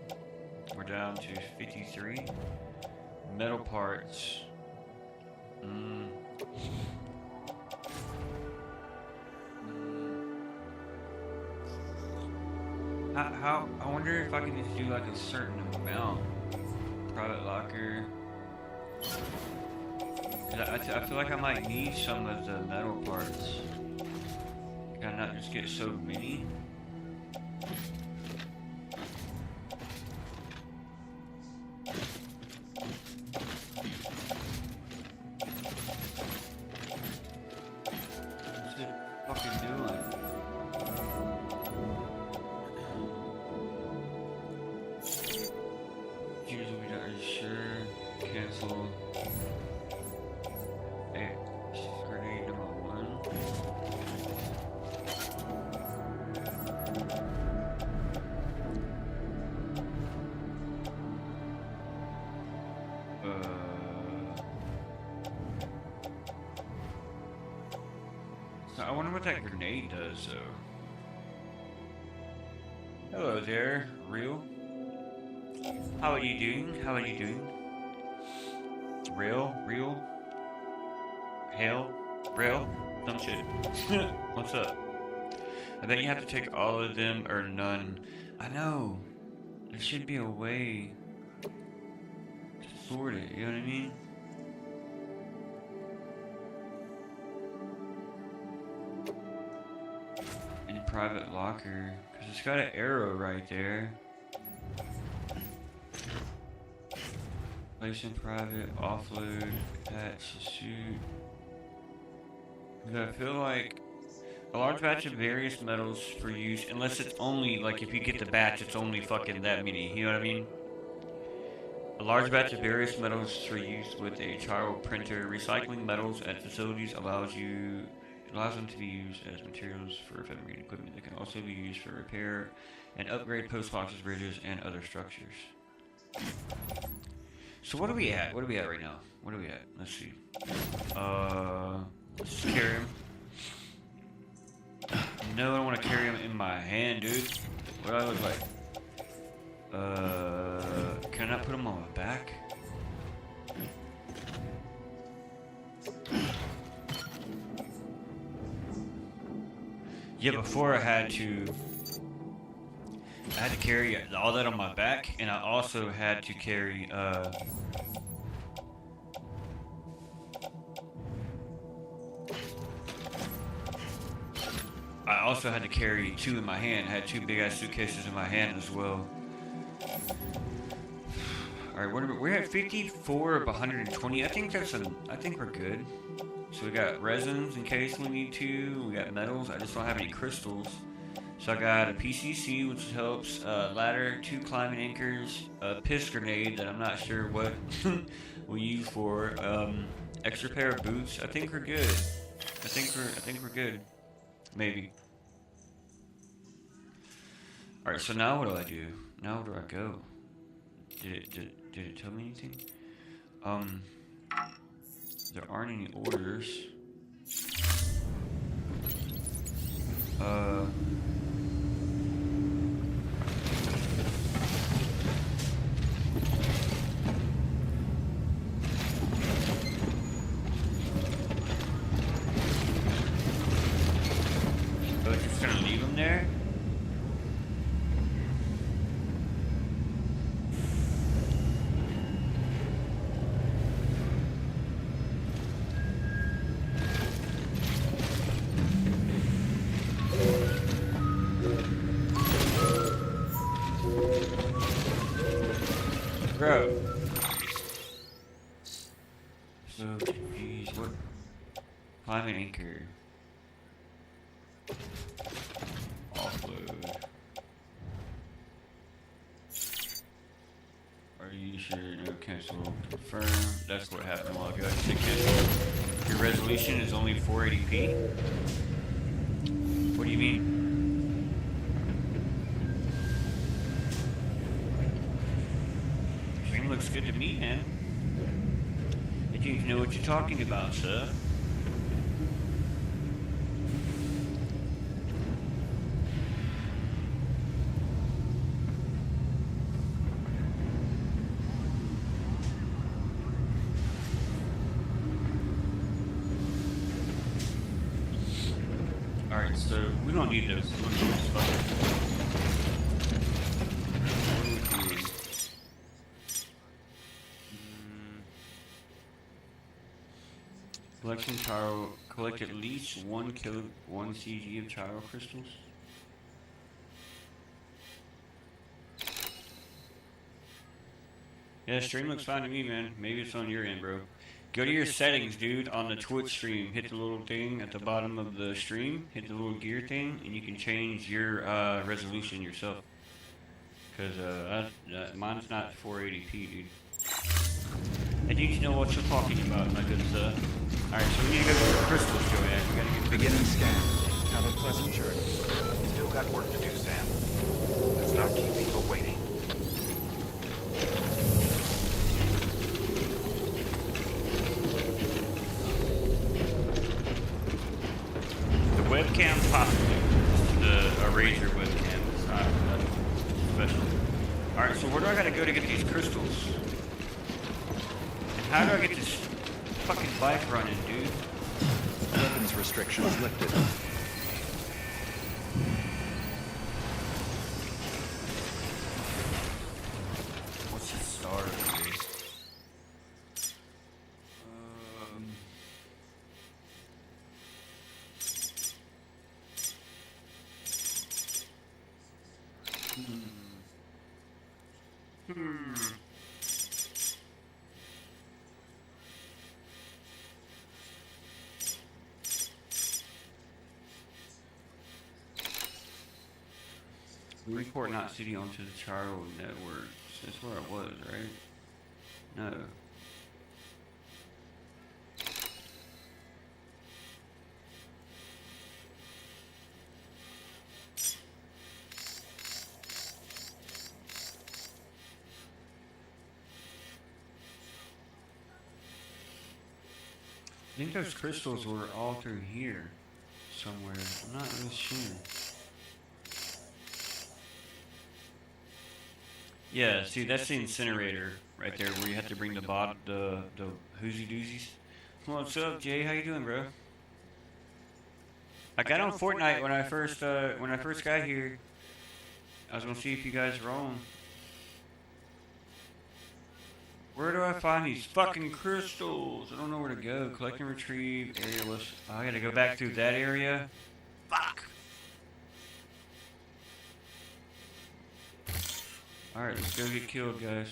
We're down to 53. Metal parts. How I wonder if I can just do like a certain amount. Private locker. 'Cause I feel like I might need some of the metal parts. Can I not just get so many? What's it fucking doing? Here's what we got. Are you sure? Cancel. Hey, grenade number 1. So I wonder what that grenade does, though. Hello there, real. How are you doing? How are you doing? Real? Hail? Real? Some shit. What's up? I bet you have to take all of them or none. I know. There should be a way to sort it, you know what I mean? In private locker. Because it's got an arrow right there. Place in private, offload, attach the suit. I feel like a large batch of various metals for use, unless it's only, like if you get the batch, it's only fucking that many, you know what I mean? A large batch of various metals for use with a chiral printer. Recycling metals at facilities allows you It allows them to be used as materials for fabricating equipment that can also be used for repair and upgrade post boxes, bridges, and other structures. So what are we at? What are we at right now? What are we at? Let's see. Let's just carry him. No, I don't want to carry him in my hand, dude. What do I look like? Can I not put him on my back? Yeah, before I had to carry all that on my back, and I also had to carry two in my hand. I had two big ass suitcases in my hand as well. All right, we're at 54 of 120. I think we're good. So we got resins in case we need to. We got metals. I just don't have any crystals. So I got a PCC, which helps, ladder, 2 climbing anchors, a piss grenade that I'm not sure what we'll use for, extra pair of boots. I think we're good. I think we're good. Maybe. All right. So now what do I do? Now where do I go? Did it tell me anything? There aren't any orders. Oh, it's just gonna leave him there? Bro. So confused. What? Climbing anchor. Offload. Are you sure? No, cancel. Confirm. That's what happened a while ago. I said cancel. Your resolution is only 480p? What do you mean? Looks good to me, man. I think you know what you're talking about, sir. Alright, so we don't need those. We don't need those fuckers. Collection Charo, collect at least 1 CG of Charo crystals. Yeah, stream looks fine to me, man. Maybe it's on your end, bro. Go to your settings, dude, on the Twitch stream. Hit the little thing at the bottom of the stream. Hit the little gear thing, and you can change your resolution yourself. Because mine's not 480p, dude. I need to know what you're talking about, my good sir. Alright, so we need to go to the crystals, Joanne. We gotta get Beginning scan. Have a pleasant journey. Still got work to do, Sam. Let's not keep people waiting. the webcam, possibly. A Razer webcam. It's not nothing special. Alright, so where do I gotta go to get these crystals? How do I get this fucking bike running, dude? Weapons restrictions lifted. What's the start, dude? Report not city onto the Charo network. That's where I was, right? No. I think those crystals were all through here somewhere. I'm not really sure. Yeah, see, that's the incinerator right there where you have to bring the hoozy doozies. What's up, Jay? How you doing, bro? I got on Fortnite when I first got here. I was gonna see if you guys were on. Where do I find these fucking crystals? I don't know where to go. Collect and retrieve, arealess. Oh, I gotta go back through that area. Fuck! Alright, let's go get killed, guys.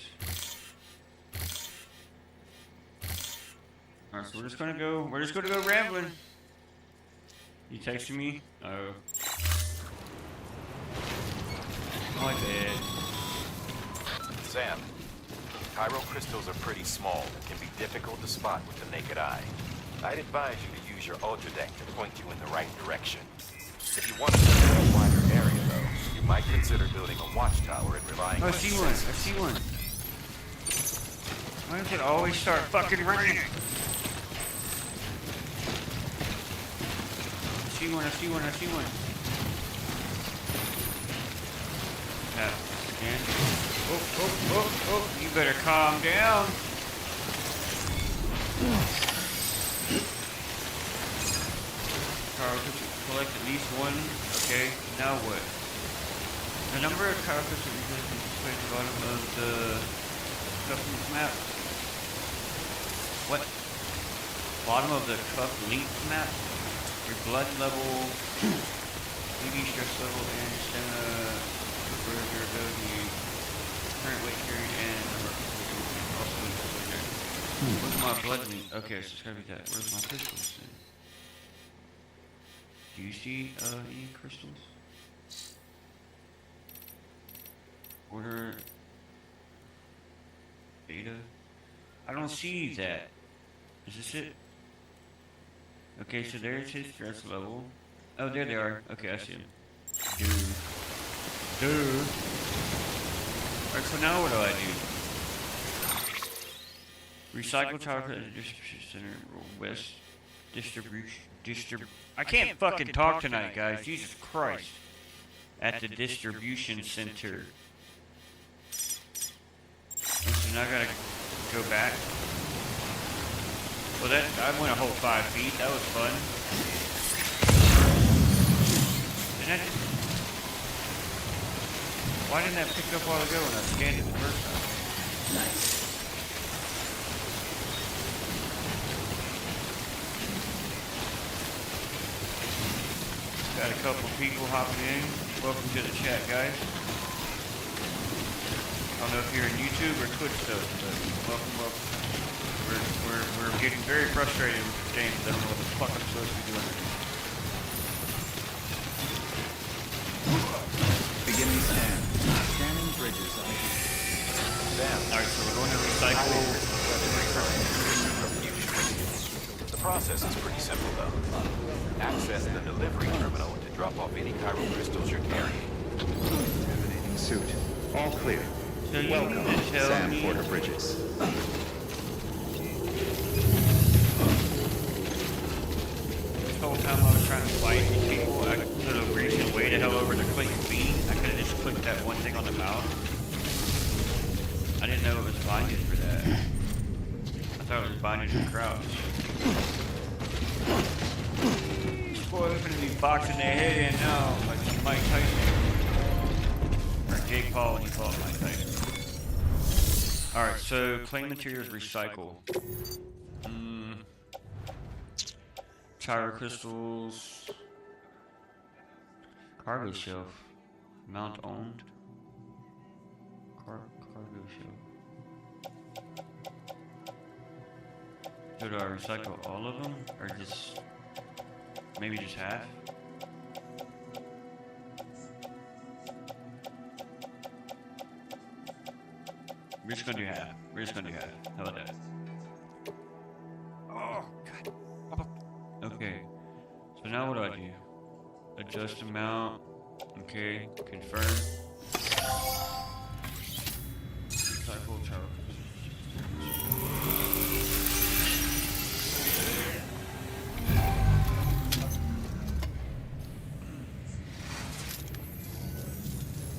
Alright, so we're just gonna go rambling. You texting me? Oh. My bad. Sam, Cairo crystals are pretty small and can be difficult to spot with the naked eye. I'd advise you to use your ultra deck to point you in the right direction. If you want to see a wider area, though, you might consider building a watchtower and relying Oh, I on see your one. I senses. see one. Why does it always start fucking raining? I see one. Again. Oh, you better calm down. Carl, could you collect at least one? Okay, now what? The number of carpets that you can display at the bottom of the cuff map. What? Bottom of the cuff length map? Your blood level, EV stress level, and stamina, your ability, current weight carried, and also what's my blood length? Okay, so it's gotta be that. Where's my pistols then? Do you see any crystals? Order data? I don't see that. Is this it? Okay, so there's his stress level. Oh, there they are. Okay, I see him. Dude. Alright, so now what do I do? Recycle chocolate at the distribution center. West distribution. I can't fucking talk tonight, guys. Jesus Christ. At the distribution center. And so now I gotta go back. Well, I went a whole 5 feet. That was fun. Why didn't that pick up a while ago when I scanned it the first time? Nice. Got a couple people hopping in. Welcome to the chat, guys. I don't know if you're in YouTube or Twitch though, but welcome. We're getting very frustrated with this game. I don't know what the fuck I'm supposed to be doing. Beginning scan. Scanning bridges. Alright, so we're going to recycle. The process is pretty simple, though. Access the delivery terminal to drop off any Cairo crystals you're carrying. Emanating suit. All clear. So you Welcome, mean to tell Sam me Porter Bridges. this whole time I was trying to fight these people, I could have reached way the hell over to click B. I could have just clicked that one thing on the mouse. I didn't know it was binded for that. I thought it was binded to crouch. This boy is gonna be boxing their head in now, like Mike Tyson. Or Jake Paul when he fought Mike Tyson. Alright, so claim materials recycle. Tyre crystals. Cargo shelf. Mount owned. Cargo shelf. So do I recycle all of them? Or just... maybe just half? We're just gonna do half. How about that? Oh, God. Okay. So now what do I do? Adjust amount. Okay. Confirm. Recycle tower.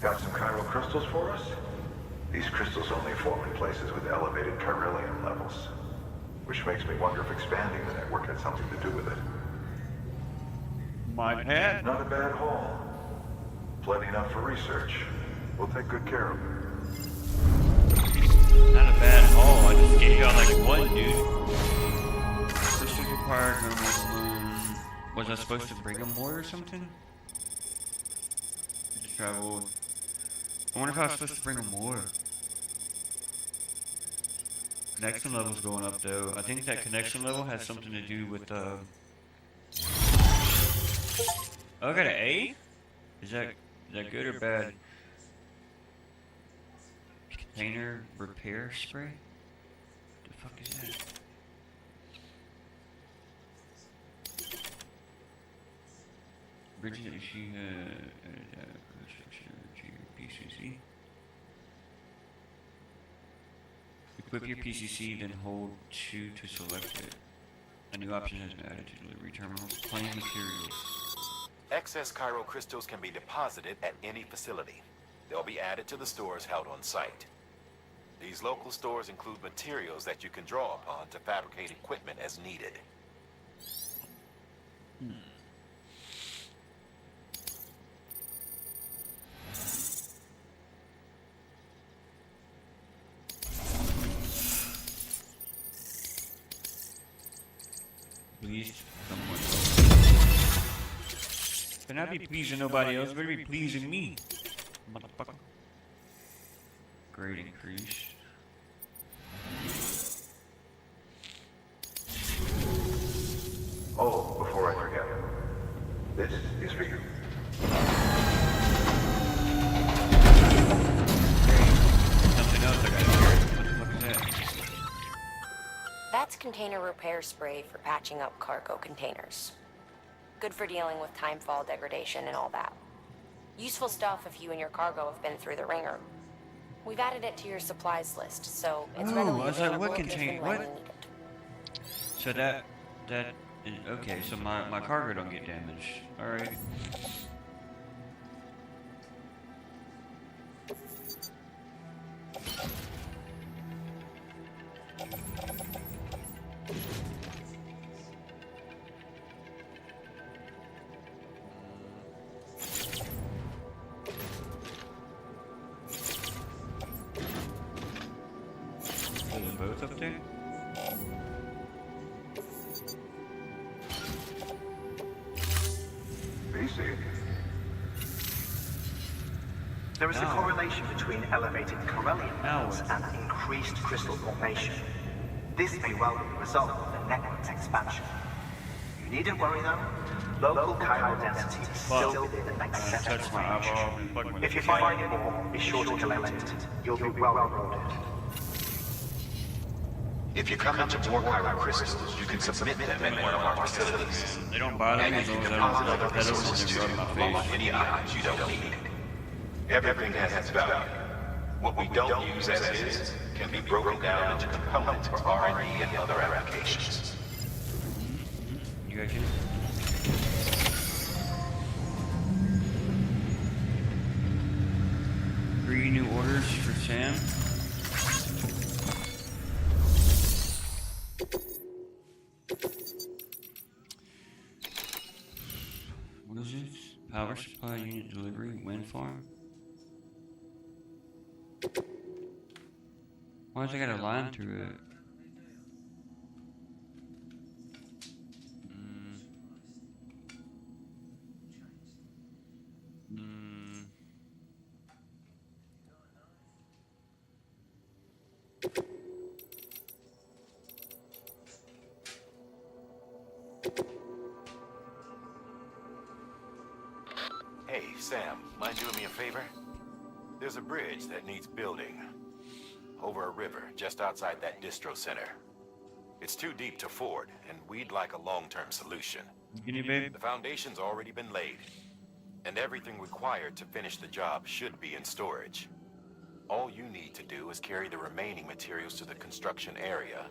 Got some chiral crystals for us? These crystals only form in places with elevated chiralium levels. Which makes me wonder if expanding the network had something to do with it. My pet. Not a bad haul. Plenty enough for research. We'll take good care of it. Not a bad haul. I just gave y'all like one, dude. Crystals required normal. Was I supposed to bring them more or something? I just traveled. I wonder if I was supposed to bring them more. Connection level's going up though. I think that connection level has something to do with Oh, I got an A? Is that good or bad? Container repair spray? The fuck is that? Bridges issue structure to your PCC. Equip your PCC, then hold 2 to select it. A new option has been added to delivery terminals. Claim materials. Excess chiral crystals can be deposited at any facility. They'll be added to the stores held on site. These local stores include materials that you can draw upon to fabricate equipment as needed. Pleased someone else. Can I be pleasing nobody else? Better be pleasing me. Motherfucker. Grade increase. Oh, before I forget, this is for you. Something else I gotta hear. What the fuck is that? That's container repair spray for patching up cargo containers. Good for dealing with timefall degradation and all that. Useful stuff if you and your cargo have been through the ringer. We've added it to your supplies list, so it's readily I was like, available what if and contain when what? you need it. So that is okay. So my cargo don't get damaged. All right. Are they both up there? Basic. There is a correlation between elevated chiralium Now levels what? and increased crystal formation. This may well be the result of the network's expansion. You needn't worry though. Local chiral density is still within an acceptable Touch my range. eyeball and fuck with If you it. find any more, be sure to collect it. You'll be well rewarded. If you come into more chiral crystals, you can submit them in one of our facilities. They don't bother me And as you long can as I deposit don't other put pedals resources and too, rub my along face. with any items you don't need. Everything has its value. What we don't use as is can be broken down into components for R&D and other applications. You got kidding? Three new orders for Sam. What is this? Power supply unit delivery, wind farm. Why does it got a line through it? Hey, Sam, mind doing me a favor? There's a bridge that needs building. Over a river, just outside that distro center. It's too deep to ford, and we'd like a long-term solution. Guinea babe? The foundation's already been laid, and everything required to finish the job should be in storage. All you need to do is carry the remaining materials to the construction area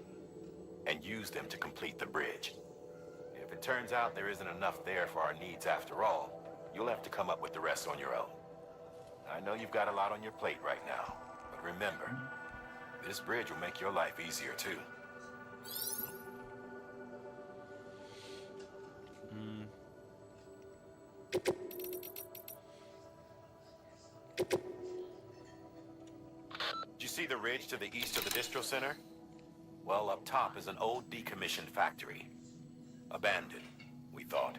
and use them to complete the bridge. If it turns out there isn't enough there for our needs after all, you'll have to come up with the rest on your own. I know you've got a lot on your plate right now, but remember, this bridge will make your life easier too. Did you see the ridge to the east of the distro center? Well, up top is an old decommissioned factory. Abandoned, we thought,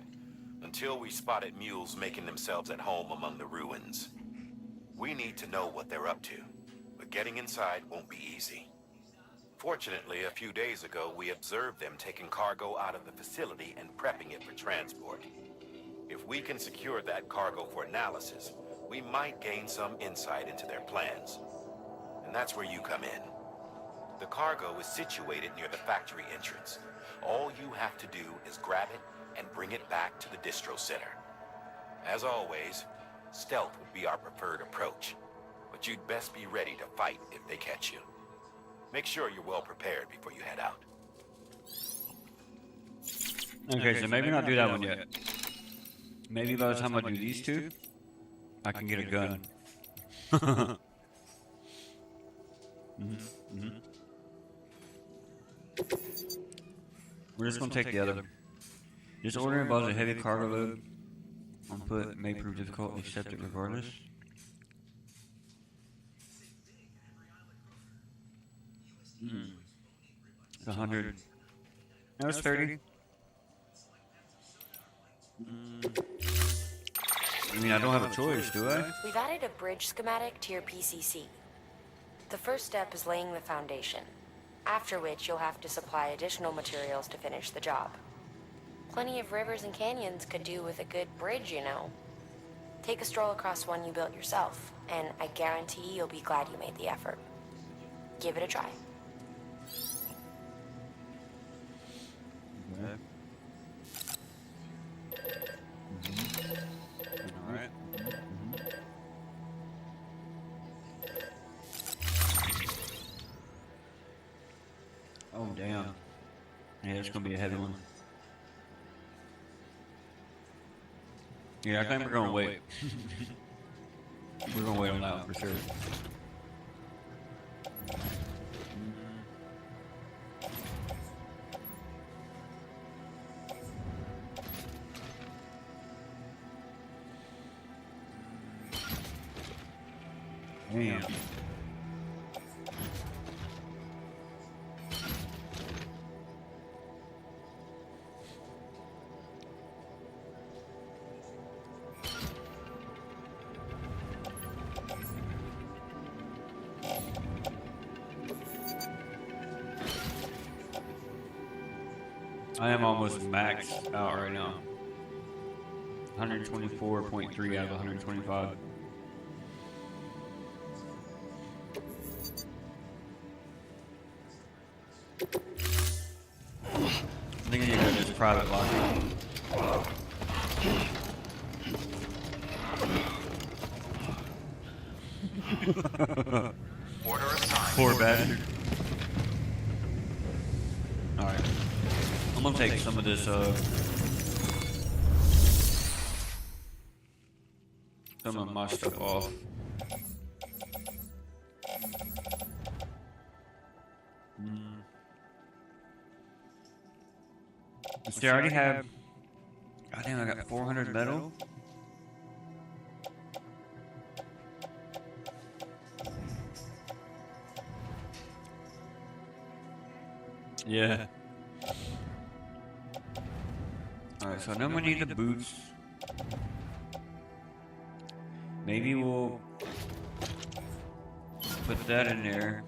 until we spotted mules making themselves at home among the ruins. We need to know what they're up to, but getting inside won't be easy. Fortunately, a few days ago, we observed them taking cargo out of the facility and prepping it for transport. If we can secure that cargo for analysis, we might gain some insight into their plans. And that's where you come in. The cargo is situated near the factory entrance. All you have to do is grab it and bring it back to the distro center. As always, stealth would be our preferred approach, but you'd best be ready to fight if they catch you. Make sure you're well prepared before you head out. Okay, so maybe not do that one yet. Maybe by the time I do these two, I can get a gun. We're just gonna take the other. This order involves a heavy cargo load. On foot may prove difficult, accept it regardless. It's 100. No, it's 30. I mean, I don't have a choice, do I? We've added a bridge schematic to your PCC. The first step is laying the foundation, after which you'll have to supply additional materials to finish the job. Plenty of rivers and canyons could do with a good bridge, you know. Take a stroll across one you built yourself, and I guarantee you'll be glad you made the effort. Give it a try. Okay. Alright. Oh, damn. Yeah, it's gonna be a heavy one. Yeah, I think we're gonna wait. We're gonna wait on that one for sure. Damn. I am almost maxed out right now. 124.3 out of 125. I think I need to go to this private locker. Order assigned. Poor bastard. Alright. I'm gonna take some of this, some of my stuff off. See, I already have. God damn, I got 400 metal. Yeah. Alright, so now we need the boots. Maybe we'll put that in there.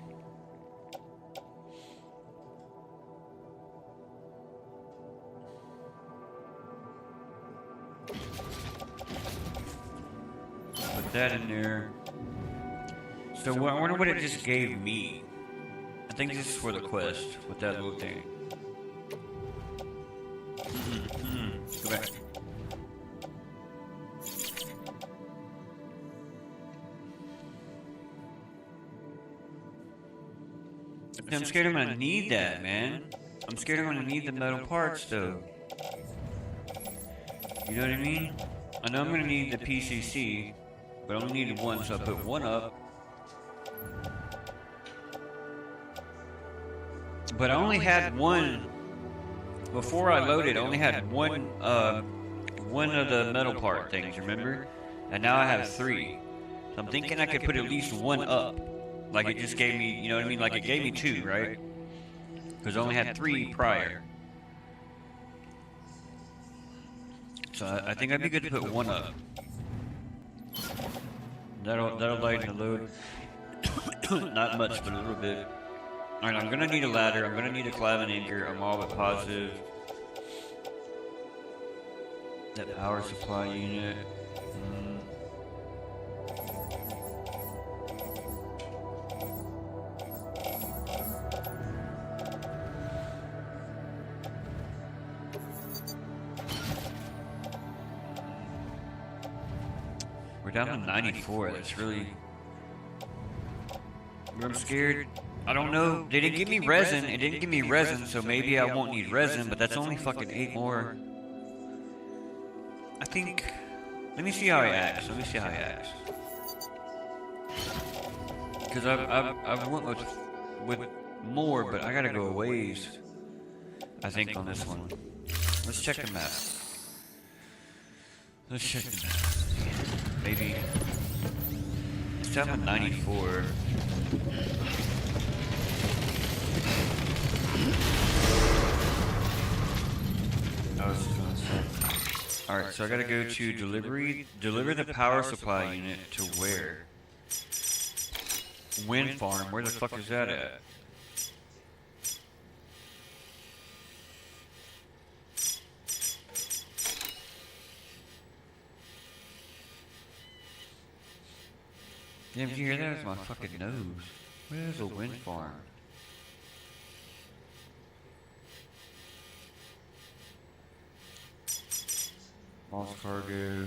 Put that in there. So I wonder what it just gave me. I think this is for the quest with that little thing. Go back. I'm scared I'm gonna need that, man. I'm scared I'm gonna need the metal parts, though. You know what I mean? I know I'm gonna need the PCC. But I only needed one, so I put one up. But I only had one before I loaded. I only had one of the metal part things, remember? And now I have 3. So I'm thinking I could put at least one up. Like it just gave me, you know what I mean? Like it gave me 2, right? Because I only had 3 prior. So I think I'd be good to put one up. That'll lighten the load. Not much, but a little bit. Alright, I'm gonna need a ladder. I'm gonna need a clav and anchor. I'm all but positive. That power supply unit. We're down to 94. That's really. I'm scared. I don't know. They didn't give me resin. It didn't give me resin, so maybe I won't need resin, but that's only fucking 8 more. I think. Let me see how he acts. Let me see how he acts. Because I've went with more, but I gotta go a ways. I think on this one. Let's check the map. Let's check the map. Maybe. It's down to 94. Alright, so I gotta go to deliver the power supply unit to where? Wind farm, where the fuck is that at? Damn, did you hear that? It's my fucking nose. Where's the wind farm? Moss cargo.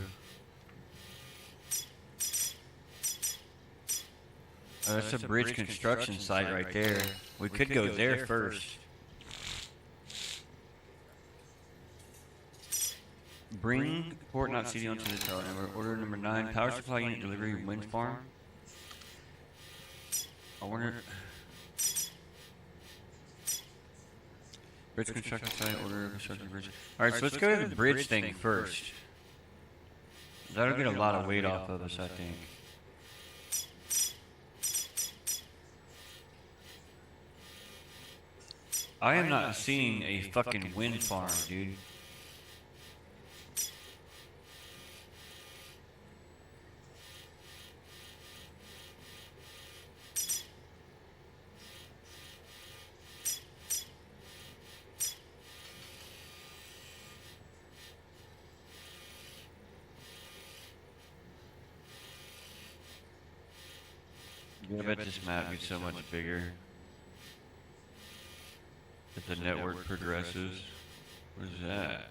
Oh, that's a bridge construction site right there. We could go there first. Bring port not CD onto the tower number. Order number 9. Power supply unit delivery wind farm. I wonder. Bridge construction site, order construction bridge. Alright, so let's go to the bridge thing first. That'll get a lot of weight off of us, I think. I am not seeing a fucking wind farm, dude. I bet this map gets so much bigger as the network progresses. What is that?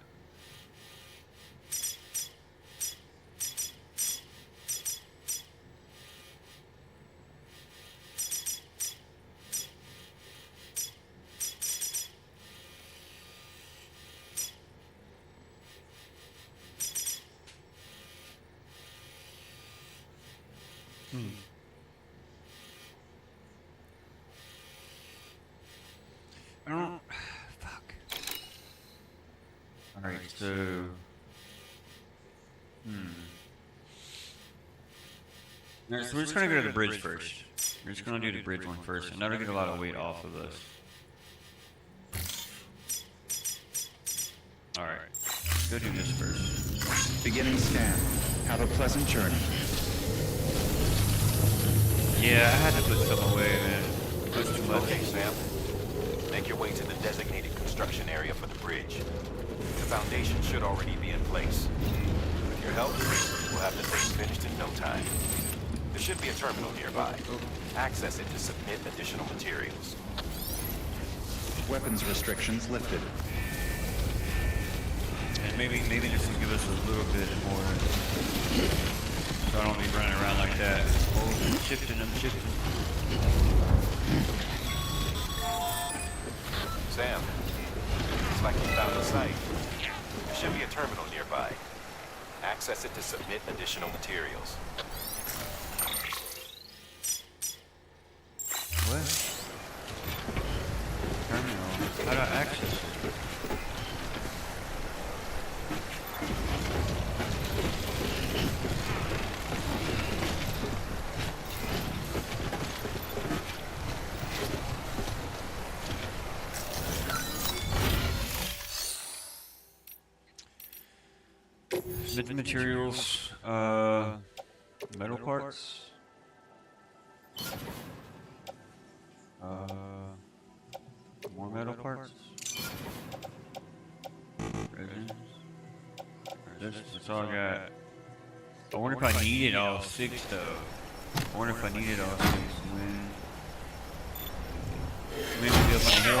I don't. Fuck. Alright, so. Alright, so we're just gonna go to the bridge first. We're just gonna do the bridge one first, and that'll get a lot of weight off of us. Alright, let's go do this first. Beginning scan. Have a pleasant journey. Yeah, I had to put some away, man. That's too much. Okay, Sam. Make your way to the designated construction area for the bridge. The foundation should already be in place. With your help, we'll have the thing finished in no time. There should be a terminal nearby. Access it to submit additional materials. Weapons restrictions lifted. And maybe this will give us a little bit more. So I don't be running around like that. Oh, I'm shifting. Sam, looks like you found the site. There should be a terminal nearby. Access it to submit additional materials. smith materials, metal parts, more metal parts, resins. That's all I got. I wonder if I needed all 6 though. I wonder if I needed all 6. Maybe be up on the hill.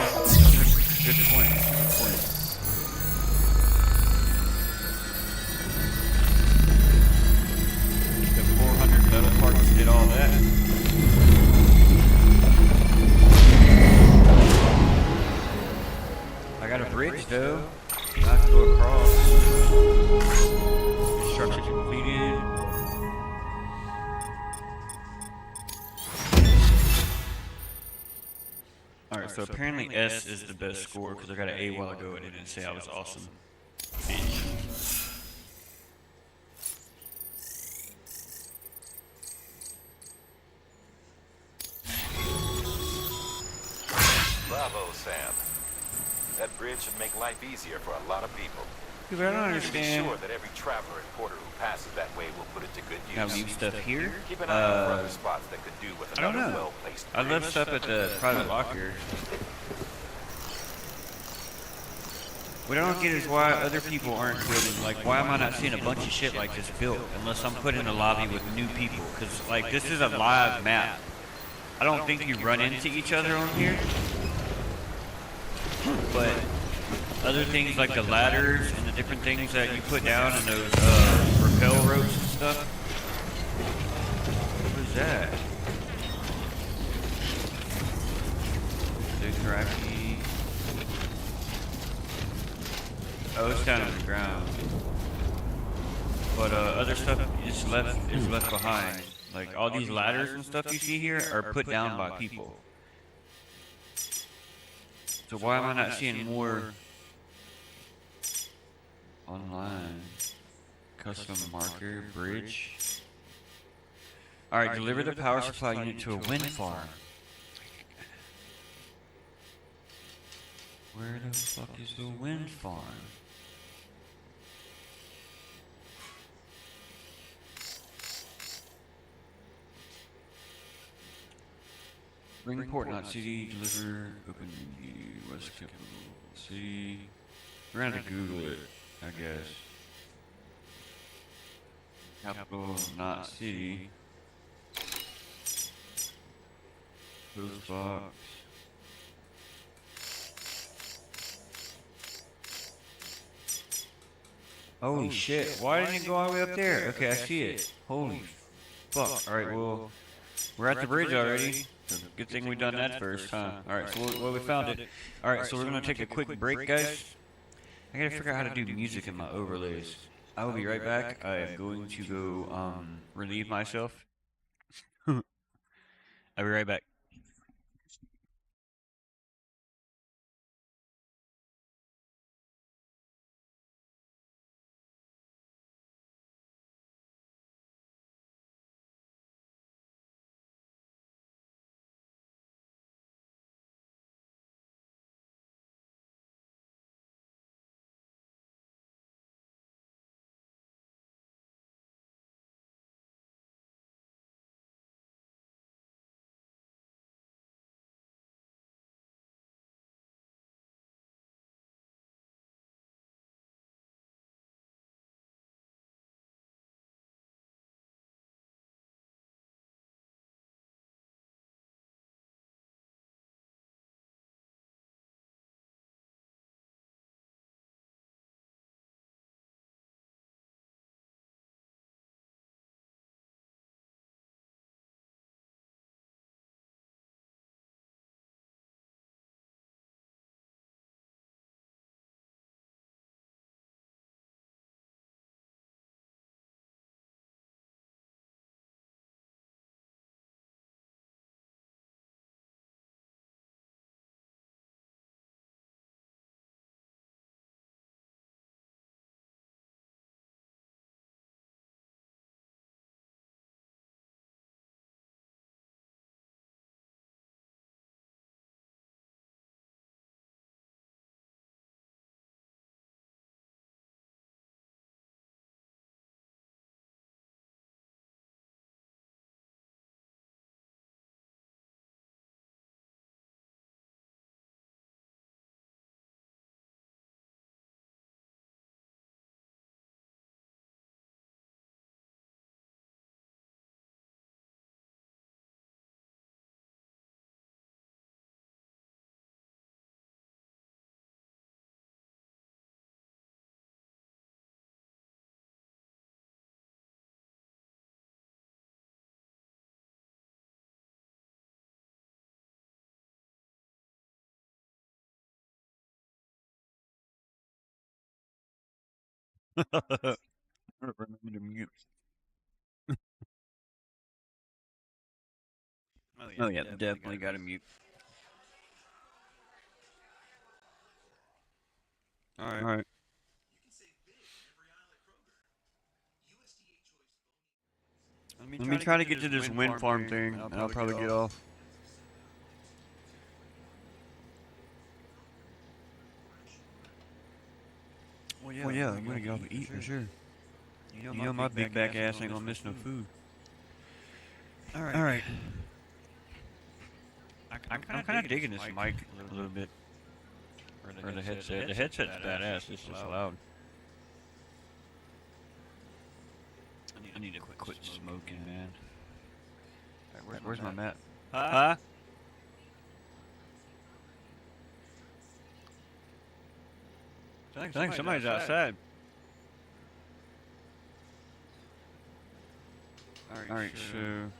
Good point. Good point. The 400 metal parts did all that. I got a bridge though. I have to go across. Construction completed. Alright, so apparently S is the best score because I got an A while ago and it didn't say I was awesome. Bravo, Sam. That bridge should make life easier for a lot of people. Dude, I don't understand. Be sure that every traveler and porter who passes that way will put it to good use. Now leave stuff here? Keep an eye out for other spots that could do with I don't another know. well-placed I bridge. left stuff at the private locker. What I don't get is why other people aren't building, like, why am I not seeing a bunch of shit like this built unless I'm put in a lobby with new people? Because, like, this is a live map. I don't think you run into each other on here. But other things like the ladders and the different things that you put down and those rappel ropes and stuff. What was that? Dothraki. Oh, it's down on the ground. But other stuff is left behind. Like all these ladders and stuff you see here are put down by people. So why am I not seeing more online? Custom marker, bridge. Alright, deliver the power supply unit to a wind farm. Where the fuck is the wind farm? Bring port, not city, deliver, open the West Capital City. We're gonna have to Google it, I guess. Capital, not city. Post box. Holy shit, why didn't it go all the way up there? Okay, I see it. Holy fuck. Alright, well, we're at the bridge already. Good thing we done that first, huh? Alright, so we found it. Alright, so we're gonna take a quick break, guys. I gotta figure out how to do music in my overlays. I will be right back. I am going to go, relieve myself. I'll be right back. Remember to mute. Oh yeah, definitely got to mute. All right. Let me try to get to this wind farm thing, and I'll probably get off. Well, yeah, I'm gonna get off and eat for sure. You know my big back ass ain't gonna miss no food. All right. I'm kind of digging this mic a little bit. Or the headset. The headset's badass. It's just loud. I need to quit smoking, man. Alright, where's my mat? Huh? I think somebody's outside. Alright, so...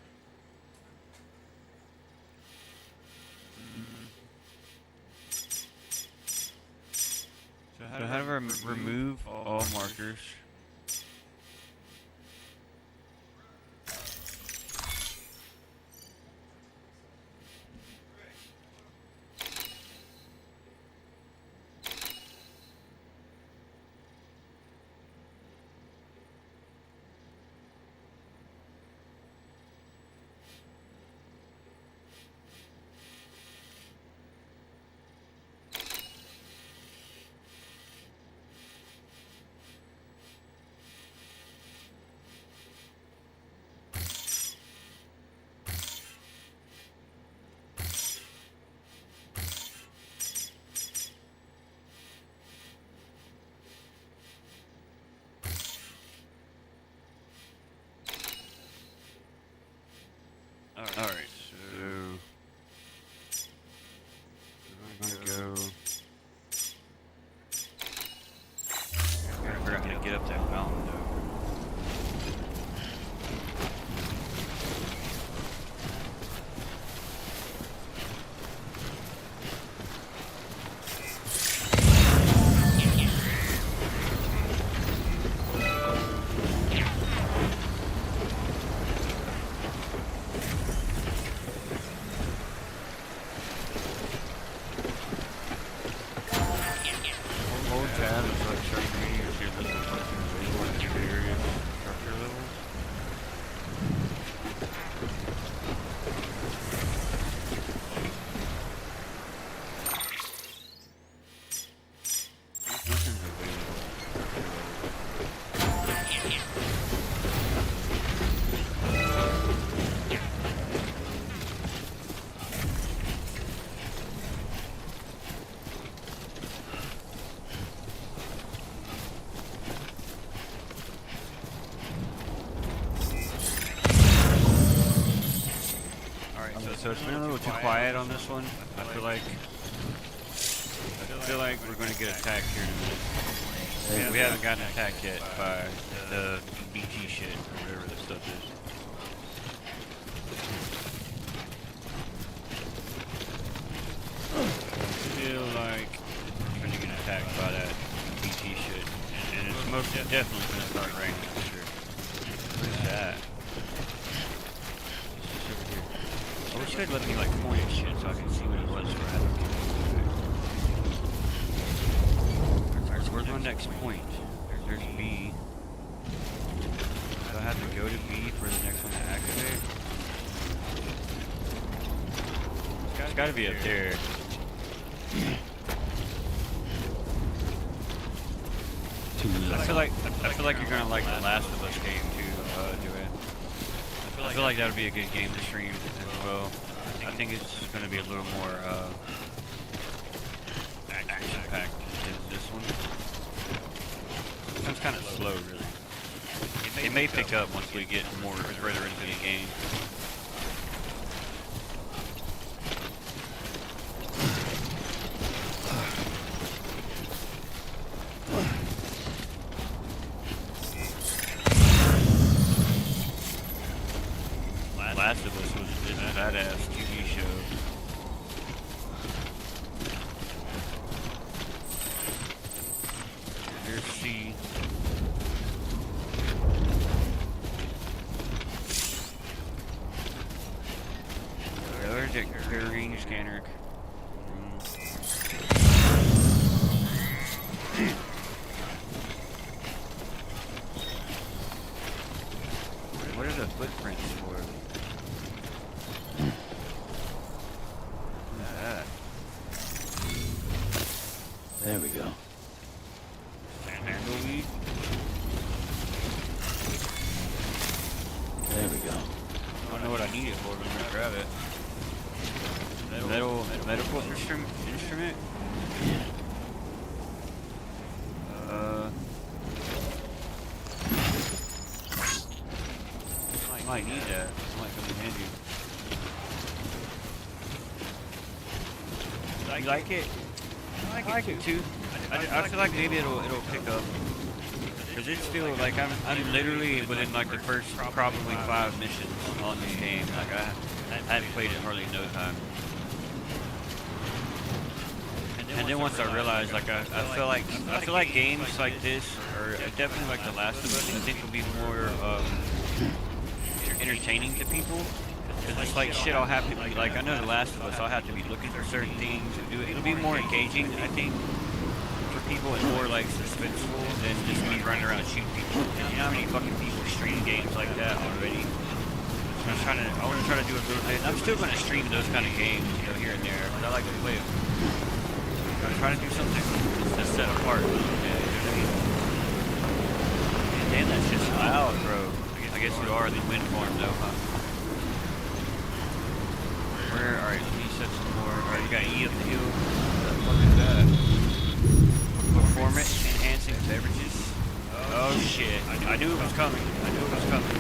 So how do I remove all markers? Alright, so I'm gonna go. We're not gonna get up that mountain though. So it's been a little too quiet on this one. I feel like we're going to get attacked here in a minute. We haven't gotten attacked yet by the BT shit or whatever this stuff is. I feel like we're going to get attacked by that BT shit, and it's most definitely going to start raining for sure. What is that? I wish they'd let me like point at shit so I can see what it was for. Alright, so where's my next point? There's B. Do I have to go to B for the next one to activate? It's gotta be up there. I feel like you're gonna like the Last of Us game too, Joanne. I feel like that would be a good game to stream as well. I think it's going to be a little more action-packed than this one. This one's kind of slow, really. It may pick up once we get more further into the game. Last of Us was a badass TV show. There's C. there's a carrying scanner. What are the footprints for? There we go. Sandalweed? There we go. I don't know what I need it for, but I'm gonna grab it. Medical instrument? Might need that. Might come in handy. You like it? I like it too. I feel like maybe it'll pick up. Cause it's still like I'm literally within like the first probably 5 missions on this game. Like I haven't played it hardly no time. And then once I realized, like I feel like games like this, or definitely like The Last of Us, I think will be more entertaining to people. Because it's like shit, I'll have to be like, I know The Last of Us, I'll have to be looking for certain things. It'll be more engaging, I think, for people, and more like suspenseful than just me running around shooting people. You know how many fucking people stream games like that already? So I want to try to do a little bit. I'm still going to stream those kind of games, you know, here and there, but I like to play them. I'm trying to do something that's set apart. Yeah, you know what I mean? And damn, that shit's loud, bro. I guess you are the wind farm though, huh? Alright, let me set some more. Alright, you got E up the hill. What the fuck is that? Performance enhancing beverages. Oh shit. I knew it was coming. I knew it was coming.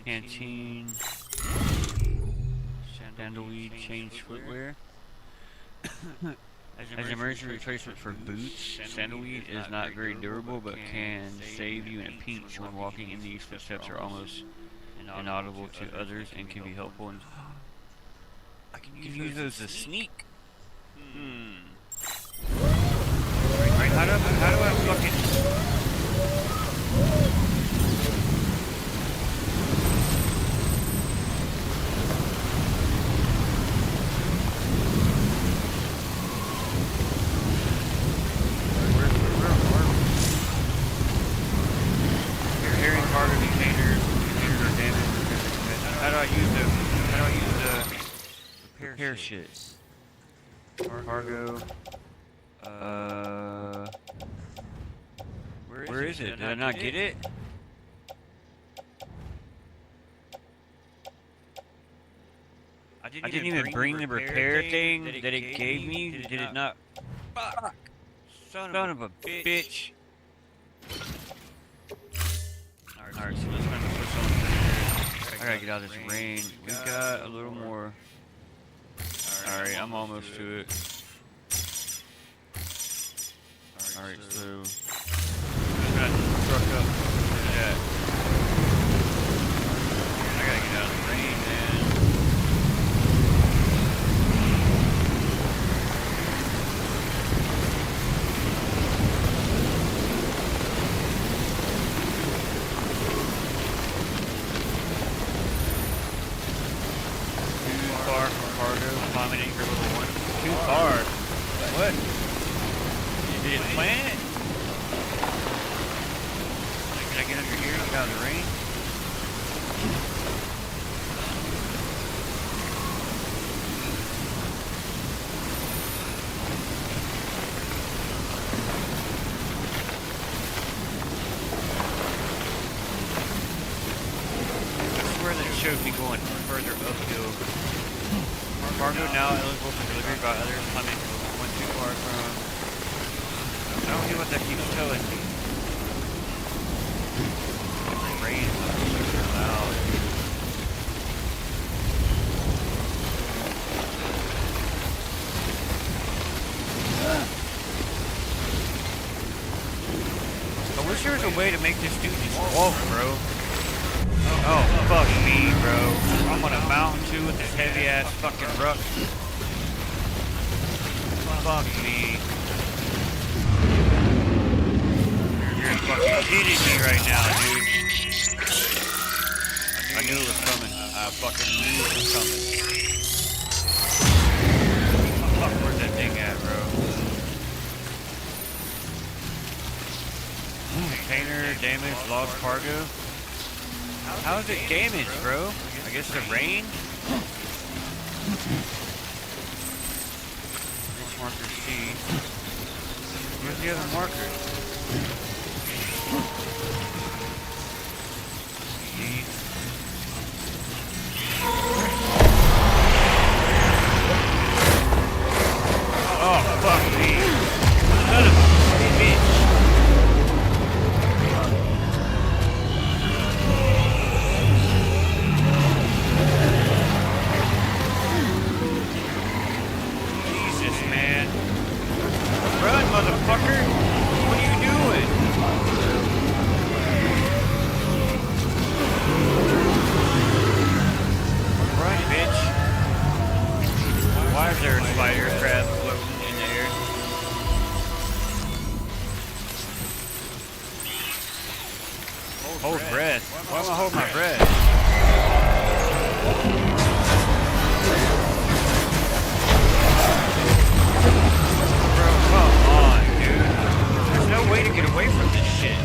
Canteen, sandalweed, change footwear. As an emergency replacement for boots, sandalweed is not very durable but can save you in a pinch when walking, and these footsteps are almost inaudible to others and can be helpful. And I can use those to sneak. Right, how do I fucking... Repair shit. Cargo. Where is it? Did I not get it? I didn't even bring the repair thing that it gave me. Did it not? Fuck! Son of a bitch! Alright, so let's try to push on through. I gotta get out of this rain. We got a little more. Alright, I'm almost to it. Alright, so... I'm gonna truck up. Look at that. I gotta get out of the rain, man. Too far from cargo, climbing anchor level 1. Too far? What? You didn't plan it? Can I get under here and get out of the rain? showed me going further uphill. Cargo now eligible for delivery by others coming one too far from. I don't know what that keeps telling me. Rain is super loud. I wish there was a way to make this dude just walk, bro. Oh, fuck me, bro. I'm on a mountain too with this heavy ass fucking ruck. Fuck me. You're fucking kidding me right now, dude. I knew it was coming. I fucking knew it was coming. Fuck, where's that thing at, bro? Container damage, lost cargo. How is it damaged, bro? I guess the rain? This marker C. Where's the other marker? C. Oh, fuck me. Son of a bitch. Run, motherfucker! What are you doing? Run, bitch! Why is there a spider crab floating in there? Hold breath. Why am I holding my breath? Come on, dude. There's no way to get away from this shit.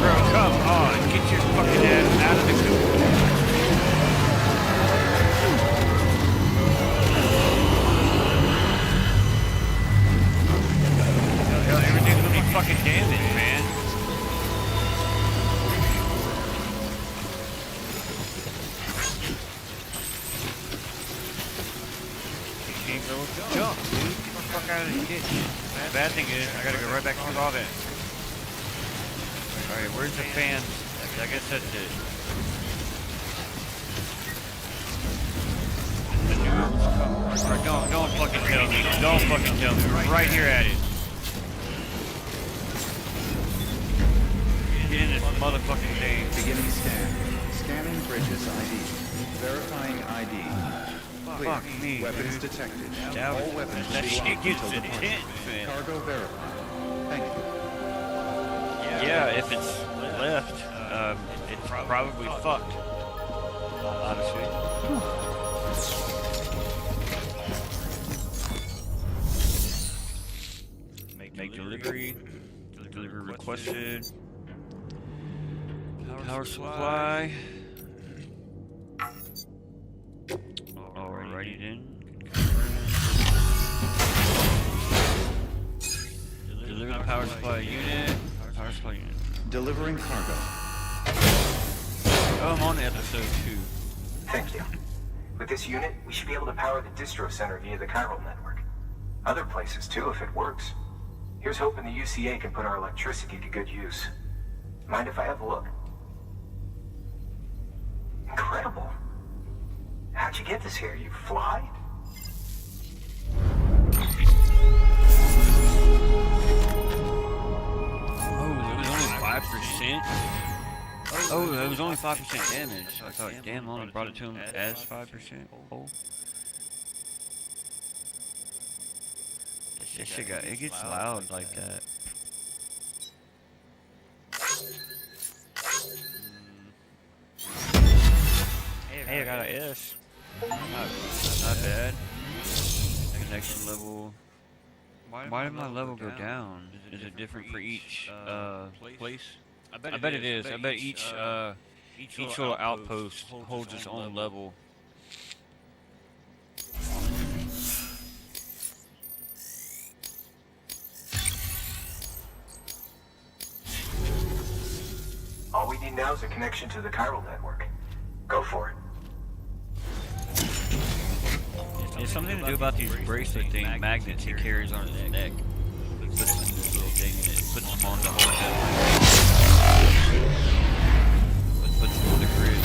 Bro, come on. Get your fucking ass out of the coop. Everything's gonna be fucking damaged, man. Jump, dude. Get the fuck out of the ditch. The bad thing is, I gotta go right back through all that. Alright, where's the fan? I guess that's it. Don't fucking tell me. Don't fucking tell me. We're right here at it. Get in this motherfucking thing. Beginning scan. Scanning bridges ID. Verifying ID. Clear. Fuck me, Weapons dude. detected. That All was- weapons that be shit locked gets until departure. intense, man. Cargo verified. Thank you. Yeah, if it's left, it's probably fucked. Honestly. Make delivery. Delivery requested. Power supply. Alrighty then. Deliver the power supply unit. Power supply unit. Delivering cargo. Oh, I'm on episode 2. Thank you. With this unit, we should be able to power the distro center via the chiral network. Other places too, if it works. Here's hoping the UCA can put our electricity to good use. Mind if I have a look? Incredible. How'd you get this here? You fly? Oh, it was only 5%? Oh, it was only 5% damage. I thought, damn, I only brought it to him as 5%. Oh. This shit it gets loud like that. Hey, I got an S. Not bad. Connection level. Why did my level go down? Is it different for each place? I bet it is. I bet each little outpost holds its own level. need now is a connection to the chiral network. Go for it. There's something to do about these bracelet thing magnets he carries on his neck. He puts in this little thing and it puts them on the whole head. Puts them on the grid.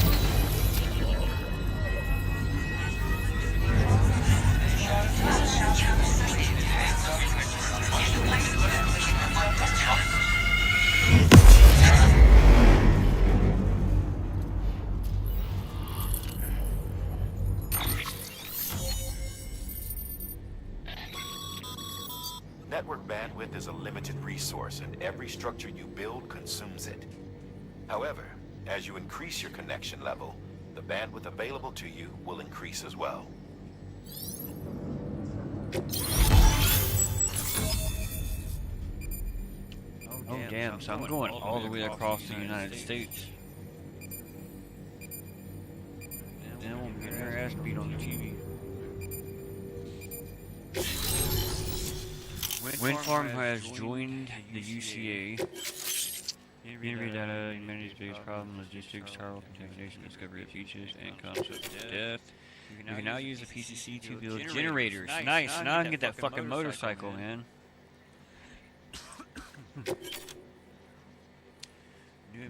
Network bandwidth is a limited resource, and every structure you build consumes it. However, as you increase your connection level, the bandwidth available to you will increase as well. Oh damn, so I'm going all the way across the United States. Then I won't get their ass beat on the TV. Wind Farm has joined the UCA. Interview data, humanity's biggest problem, logistics, chiral contamination, discovery of futures, and concept of death. You can now use the PCC to build generators. Nice, now I can get that fucking motorcycle, man.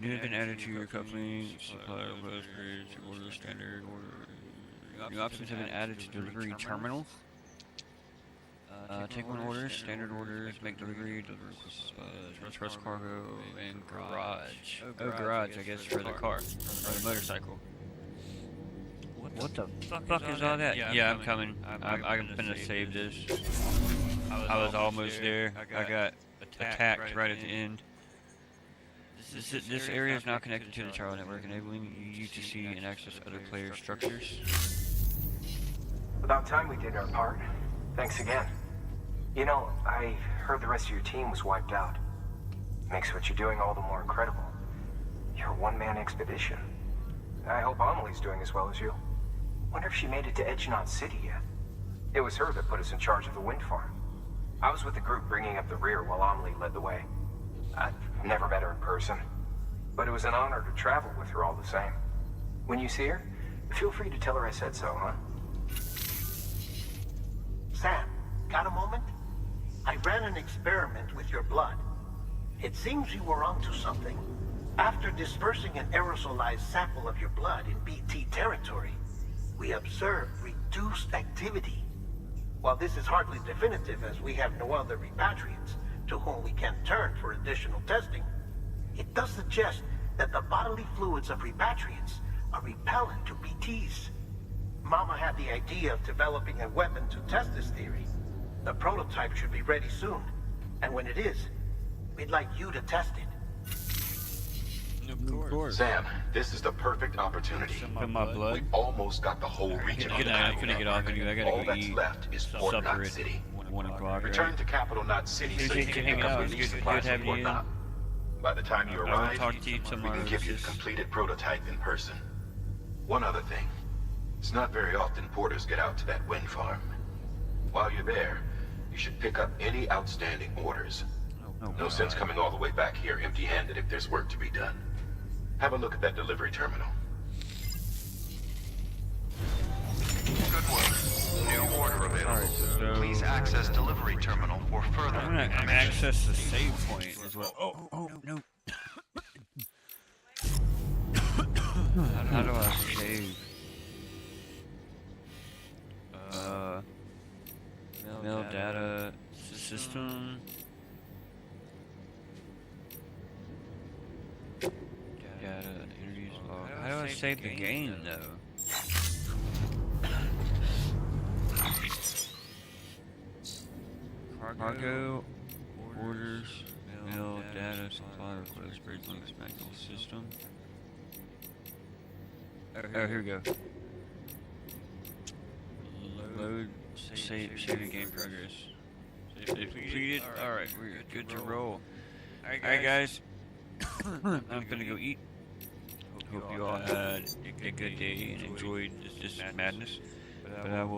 New have been added to your coupling, supply of upgrades, order standard, order. New options have been added to delivery terminals. Take one orders, standard orders, make delivery, trust cargo, and garage. Oh, garage, I guess, for the car, or the motorcycle. What the fuck is all that? Yeah, I'm coming. I'm gonna save this. I was almost there. I got attacked right at the end. This area is now connected to the chiral network, enabling you to see and access other player structures. About time we did our part. Thanks again. You know, I heard the rest of your team was wiped out. Makes what you're doing all the more incredible. You're a one-man expedition. I hope Amelie's doing as well as you. Wonder if she made it to Edgenot City yet. It was her that put us in charge of the wind farm. I was with the group bringing up the rear while Amelie led the way. I've never met her in person, but it was an honor to travel with her all the same. When you see her, feel free to tell her I said so, huh? Sam, got a moment? I ran an experiment with your blood. It seems you were onto something. After dispersing an aerosolized sample of your blood in BT territory, we observed reduced activity. While this is hardly definitive, as we have no other repatriants to whom we can turn for additional testing, it does suggest that the bodily fluids of repatriants are repellent to BTs. Mama had the idea of developing a weapon to test this theory. The prototype should be ready soon, and when it is, we'd like you to test it. Of course. Sam, this is the perfect opportunity. From my blood. We almost got the whole region Good night, I'm gonna get off of you. I gotta All go that's eat. left is Fort Supper Knot at City. 1 o'clock. Return to Capital Knot City so you can pick up relief supplies from Fort Knot. By the time you I will arrive, talk to you we tomorrow. can give you the completed prototype in person. One other thing. It's not very often porters get out to that wind farm. While you're there, you should pick up any outstanding orders. No sense coming all the way back here empty-handed if there's work to be done. Have a look at that delivery terminal. Good work. New order available. Alright, so Please access delivery terminal for further I'm gonna information. access the save point as well. Oh, no. How do I save? Mail data system. Data interviews log. How do I save the game though? Cargo orders, mail data supply request bridge links manual system. Oh, here we go. Load, save game progress. Save completed. Alright, we're good to roll. Alright, guys. I'm gonna go eat. Hope you all had a good day and enjoyed this madness. But I will.